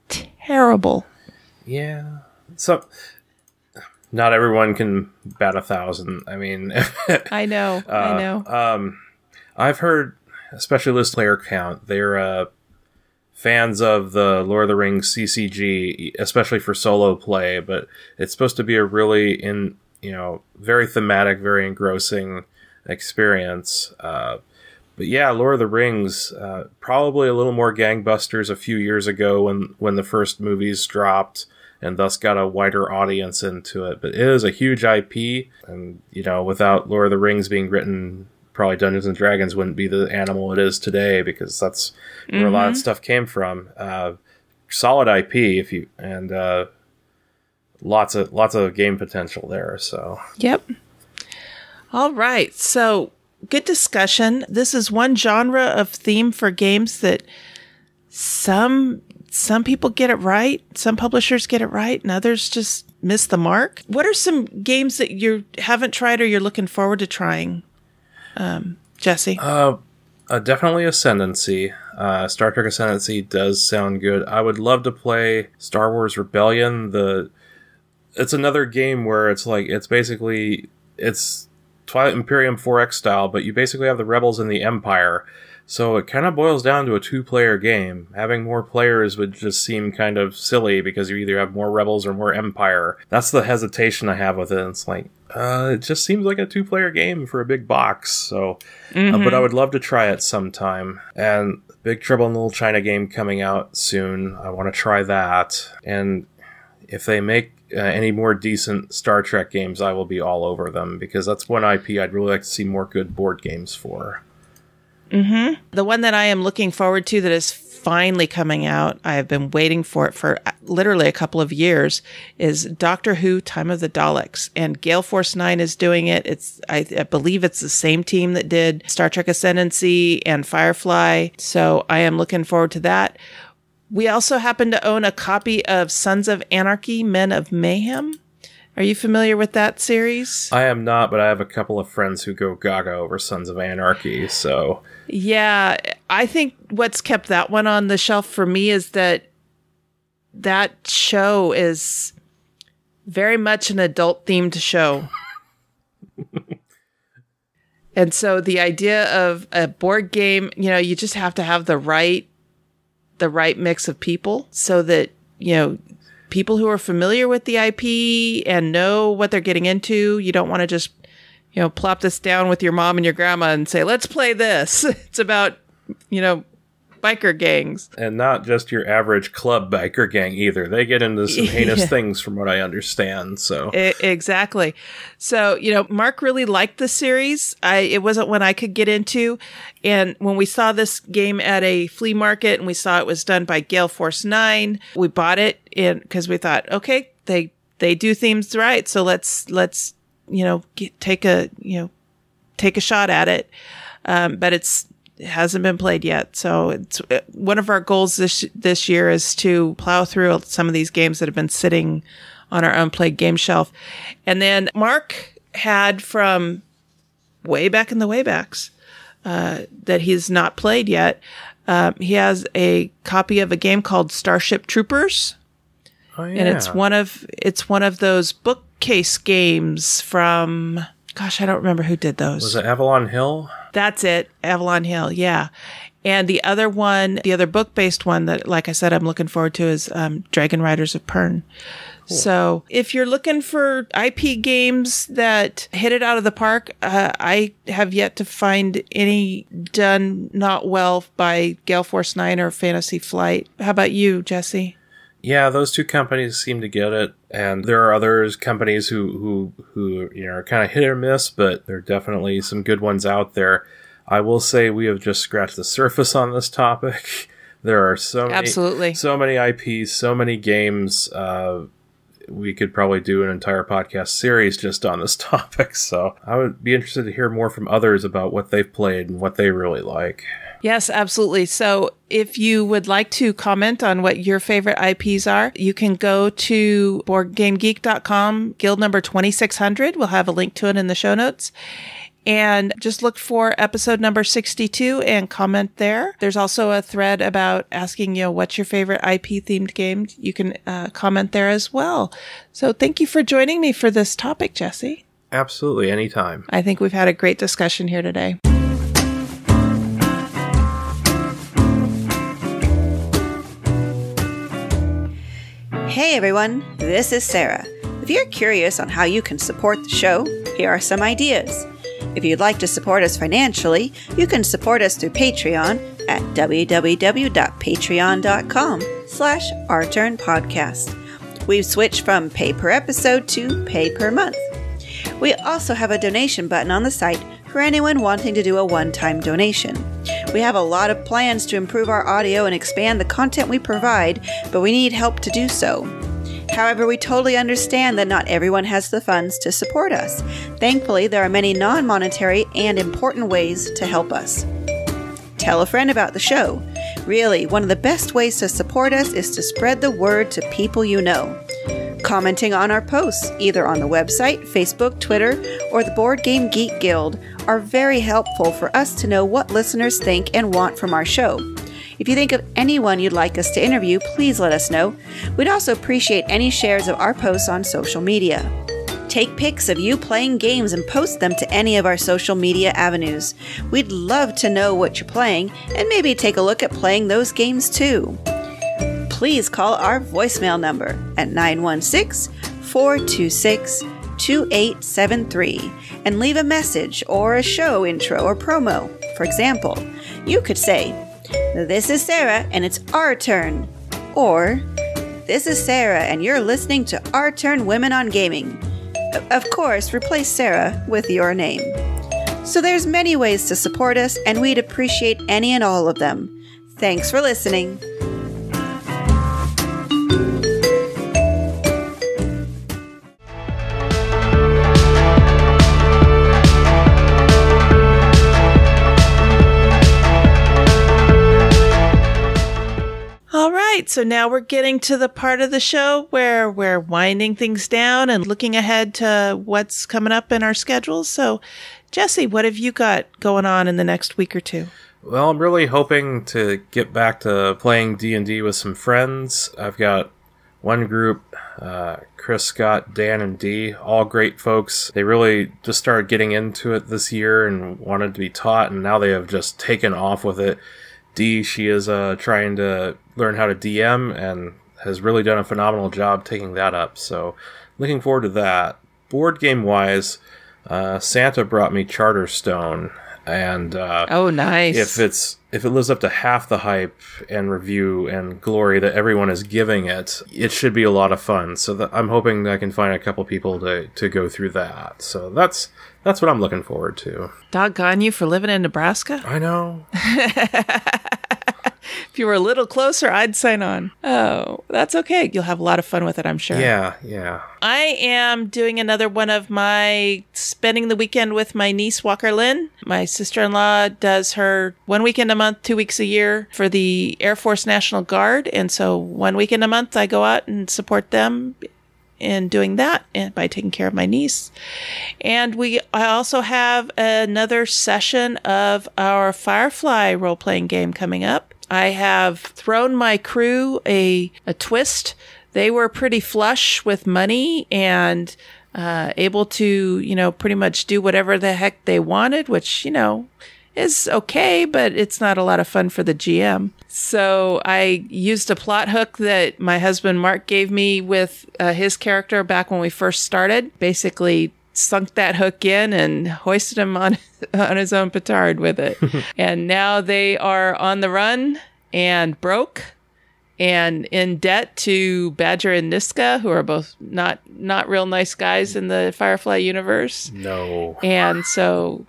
terrible. Yeah. So, not everyone can bat 1,000. I mean... I know. I've heard, especially this player count, they're fans of the Lord of the Rings CCG, especially for solo play, but it's supposed to be a really, very thematic, very engrossing experience. But yeah, Lord of the Rings, probably a little more gangbusters a few years ago when the first movies dropped, and thus got a wider audience into it. But it is a huge IP, and, without Lord of the Rings being written, probably Dungeons & Dragons wouldn't be the animal it is today, because that's where a lot of stuff came from. Solid IP, lots of game potential there, so. Yep. All right, so good discussion. This is one genre of theme for games that some people get it right, some publishers get it right, and others just miss the mark. What are some games that you haven't tried or you're looking forward to trying, Jesse? Definitely Ascendancy. Star Trek Ascendancy does sound good. I would love to play Star Wars Rebellion. It's another game where it's Twilight Imperium 4X style, but you basically have the Rebels and the Empire. So it kind of boils down to a 2-player game. Having more players would just seem kind of silly because you either have more Rebels or more Empire. That's the hesitation I have with it. It's like, it just seems like a 2-player game for a big box. So, but I would love to try it sometime. And Big Trouble in Little China game coming out soon. I want to try that. And if they make any more decent Star Trek games, I will be all over them, because that's one IP I'd really like to see more good board games for. The one that I am looking forward to that is finally coming out, I have been waiting for it for literally a couple of years, is Doctor Who Time of the Daleks. And Gale Force 9 is doing it. I believe it's the same team that did Star Trek Ascendancy and Firefly. So I am looking forward to that. We also happen to own a copy of Sons of Anarchy, Men of Mayhem. Are you familiar with that series? I am not, but I have a couple of friends who go gaga over Sons of Anarchy, so... Yeah, I think what's kept that one on the shelf for me is that show is very much an adult-themed show. And so the idea of a board game, you just have to have the right mix of people so that, people who are familiar with the IP and know what they're getting into. You don't want to just, plop this down with your mom and your grandma and say, let's play this. It's about, biker gangs. And not just your average club biker gang either. They get into some heinous things from what I understand. So exactly. So, Mark really liked the series. It wasn't one I could get into. And when we saw this game at a flea market and we saw it was done by Gale Force 9, we bought it because we thought, okay, they do themes right. So let's take a shot at it. But it hasn't been played yet. So it's one of our goals this year is to plow through some of these games that have been sitting on our unplayed game shelf. And then Mark had from way back in the waybacks that he's not played yet. He has a copy of a game called Starship Troopers. Oh, yeah. And it's one of those bookcase games from, gosh, I don't remember who did those. Was it Avalon Hill? That's it. Avalon Hill. Yeah. And the other book-based one that, like I said, I'm looking forward to is Dragon Riders of Pern. Cool. So if you're looking for IP games that hit it out of the park, I have yet to find any done not well by Gale Force 9 or Fantasy Flight. How about you, Jesse? Yeah, those two companies seem to get it, and there are others companies who are kind of hit or miss, but there are definitely some good ones out there. I will say we have just scratched the surface on this topic. There are so many IPs, so many games. We could probably do an entire podcast series just on this topic. So I would be interested to hear more from others about what they've played and what they really like. Yes, absolutely. So if you would like to comment on what your favorite IPs are, you can go to BoardGameGeek.com, guild number 2600. We'll have a link to it in the show notes. And just look for episode number 62 and comment there. There's also a thread about asking, what's your favorite IP-themed game? You can comment there as well. So thank you for joining me for this topic, Jesse. Absolutely, anytime. I think we've had a great discussion here today. Hey everyone, this is Sarah. If you're curious on how you can support the show, here are some ideas. If you'd like to support us financially, you can support us through Patreon at www.patreon.com/OurTurnPodcast. We've switched from pay per episode to pay per month. We also have a donation button on the site for anyone wanting to do a one-time donation. We have a lot of plans to improve our audio and expand the content we provide, but we need help to do so. However, we totally understand that not everyone has the funds to support us. Thankfully, there are many non-monetary and important ways to help us. Tell a friend about the show. Really, one of the best ways to support us is to spread the word to people you know. Commenting on our posts, either on the website, Facebook, Twitter, or the Board Game Geek Guild, are very helpful for us to know what listeners think and want from our show. If you think of anyone you'd like us to interview, please let us know. We'd also appreciate any shares of our posts on social media. Take pics of you playing games and post them to any of our social media avenues. We'd love to know what you're playing and maybe take a look at playing those games too. Please call our voicemail number at 916-426-2873 and leave a message or a show intro or promo. For example, you could say, "This is Sarah and it's our turn," or "This is Sarah and you're listening to Our Turn Women on Gaming." Of course, replace Sarah with your name. So there's many ways to support us and we'd appreciate any and all of them. Thanks for listening. All right, so now we're getting to the part of the show where we're winding things down and looking ahead to what's coming up in our schedules. So, Jesse, what have you got going on in the next week or two? Well, I'm really hoping to get back to playing D&D with some friends. I've got one group, Chris, Scott, Dan, and Dee, all great folks. They really just started getting into it this year and wanted to be taught, and now they have just taken off with it. Dee, she is trying to learn how to DM and has really done a phenomenal job taking that up. So, looking forward to that. Board game-wise, Santa brought me Charterstone, and oh, nice. If it lives up to half the hype and review and glory that everyone is giving it, it should be a lot of fun. So I'm hoping I can find a couple people to go through that. So that's what I'm looking forward to. Doggone you for living in Nebraska. I know. If you were a little closer, I'd sign on. Oh, that's okay. You'll have a lot of fun with it, I'm sure. Yeah. I am doing another one of my spending the weekend with my niece, Walker Lynn. My sister-in-law does her 1 weekend a month, 2 weeks a year for the Air Force National Guard. And so 1 weekend a month, I go out and support them in doing that and by taking care of my niece. And I also have another session of our Firefly role-playing game coming up. I have thrown my crew a twist. They were pretty flush with money and able to, pretty much do whatever the heck they wanted, which, is okay, but it's not a lot of fun for the GM. So I used a plot hook that my husband Mark gave me with his character back when we first started. Basically sunk that hook in and hoisted him on his own petard with it. And now they are on the run and broke and in debt to Badger and Niska, who are both not real nice guys in the Firefly universe. No. And so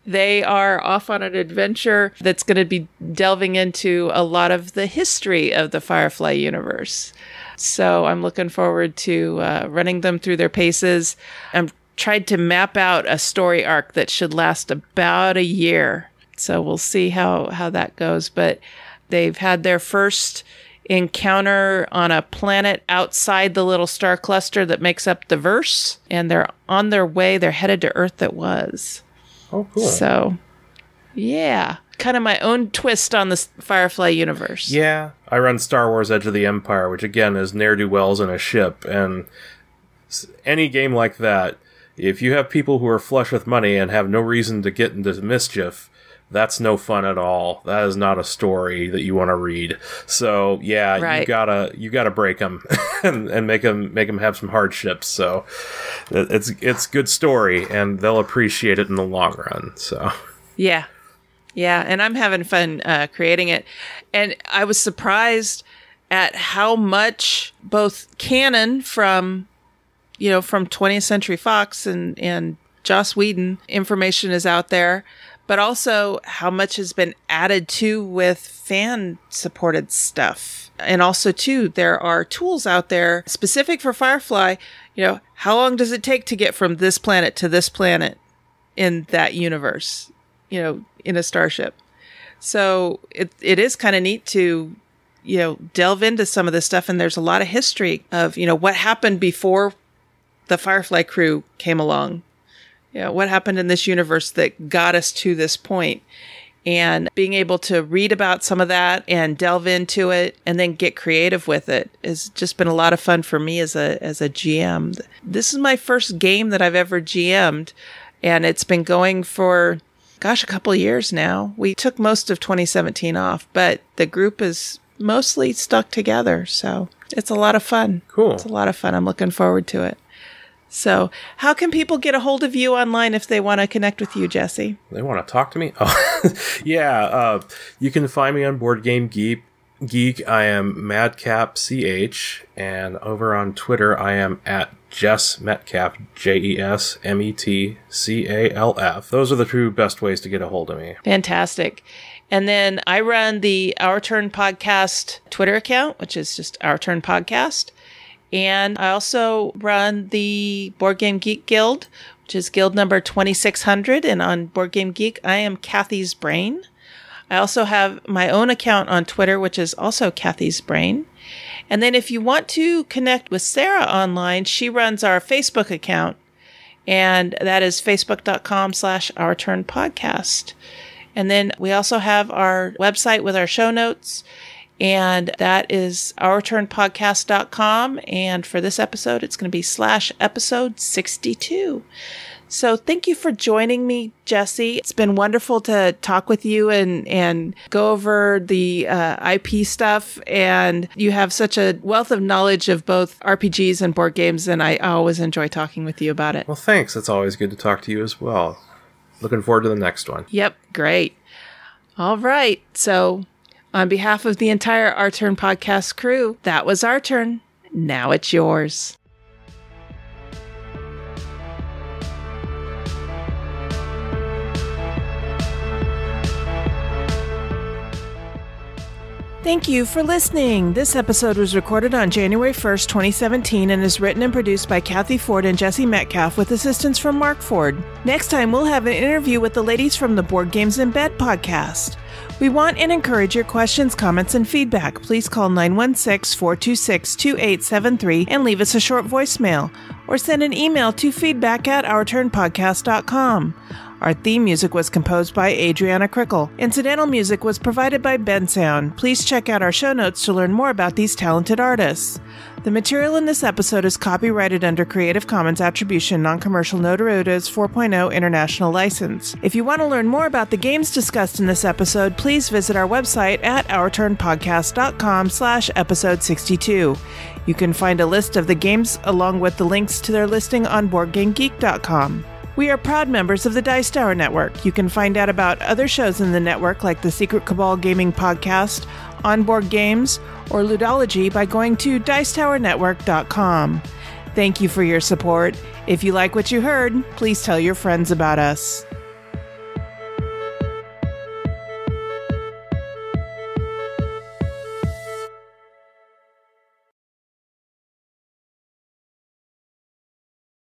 they are off on an adventure that's going to be delving into a lot of the history of the Firefly universe. So I'm looking forward to running them through their paces. I'm tried to map out a story arc that should last about a year. So we'll see how that goes. But they've had their first encounter on a planet outside the little star cluster that makes up the verse. And they're on their way. They're headed to Earth that was. Oh, cool. So, yeah. Kind of my own twist on the Firefly universe. Yeah. I run Star Wars Edge of the Empire, which again is ne'er-do-wells in a ship. And any game like that, if you have people who are flush with money and have no reason to get into mischief, that's no fun at all. That is not a story that you want to read. So yeah, right. you gotta break them and make them have some hardships. So it's good story, and they'll appreciate it in the long run. So yeah, and I'm having fun creating it, and I was surprised at how much both canon from 20th Century Fox and Joss Whedon information is out there, but also how much has been added to with fan-supported stuff. And also, too, there are tools out there specific for Firefly. How long does it take to get from this planet to this planet in that universe, in a starship? So it is kind of neat to, delve into some of this stuff. And there's a lot of history of, what happened before the Firefly crew came along. What happened in this universe that got us to this point, and being able to read about some of that and delve into it and then get creative with it has just been a lot of fun for me as a GM. This is my first game that I've ever GM'd, and it's been going for, a couple of years now. We took most of 2017 off, but the group is mostly stuck together. So it's a lot of fun. Cool. It's a lot of fun. I'm looking forward to it. So how can people get a hold of you online if they want to connect with you, Jesse? They want to talk to me? Oh, yeah. You can find me on Board Game Geek. I am MadcapCH, and over on Twitter, I am at Jess Metcalf, JESMETCALF. Those are the two best ways to get a hold of me. Fantastic. And then I run the Our Turn Podcast Twitter account, which is just Our Turn Podcast. And I also run the Board Game Geek Guild, which is guild number 2600. And on Board Game Geek, I am Cathy's Brain. I also have my own account on Twitter, which is also Cathy's Brain. And then if you want to connect with Sarah online, she runs our Facebook account. And that is facebook.com/OurTurnPodcast. And then we also have our website with our show notes, and that is OurTurnPodcast.com. And for this episode, it's going to be /episode 62. So thank you for joining me, Jesse. It's been wonderful to talk with you and go over the IP stuff. And you have such a wealth of knowledge of both RPGs and board games, and I always enjoy talking with you about it. Well, thanks. It's always good to talk to you as well. Looking forward to the next one. Yep, great. All right. So on behalf of the entire Our Turn Podcast crew, that was our turn. Now it's yours. Thank you for listening. This episode was recorded on January 1st, 2017 and is written and produced by Cathy Ford and Jesse Metcalf with assistance from Mark Ford. Next time, we'll have an interview with the ladies from the Board Games in Bed podcast. We want and encourage your questions, comments, and feedback. Please call 916-426-2873 and leave us a short voicemail, or send an email to feedback@ourturnpodcast.com. Our theme music was composed by Adriana Crickle. Incidental music was provided by Bensound. Please check out our show notes to learn more about these talented artists. The material in this episode is copyrighted under Creative Commons Attribution Non-Commercial No Derivatives 4.0 International License. If you want to learn more about the games discussed in this episode, please visit our website at OurTurnPodcast.com/episode 62. You can find a list of the games along with the links to their listing on BoardGameGeek.com. We are proud members of the Dice Tower Network. You can find out about other shows in the network like the Secret Cabal Gaming Podcast, Onboard Games, or Ludology by going to DicetowerNetwork.com. Thank you for your support. If you like what you heard, please tell your friends about us.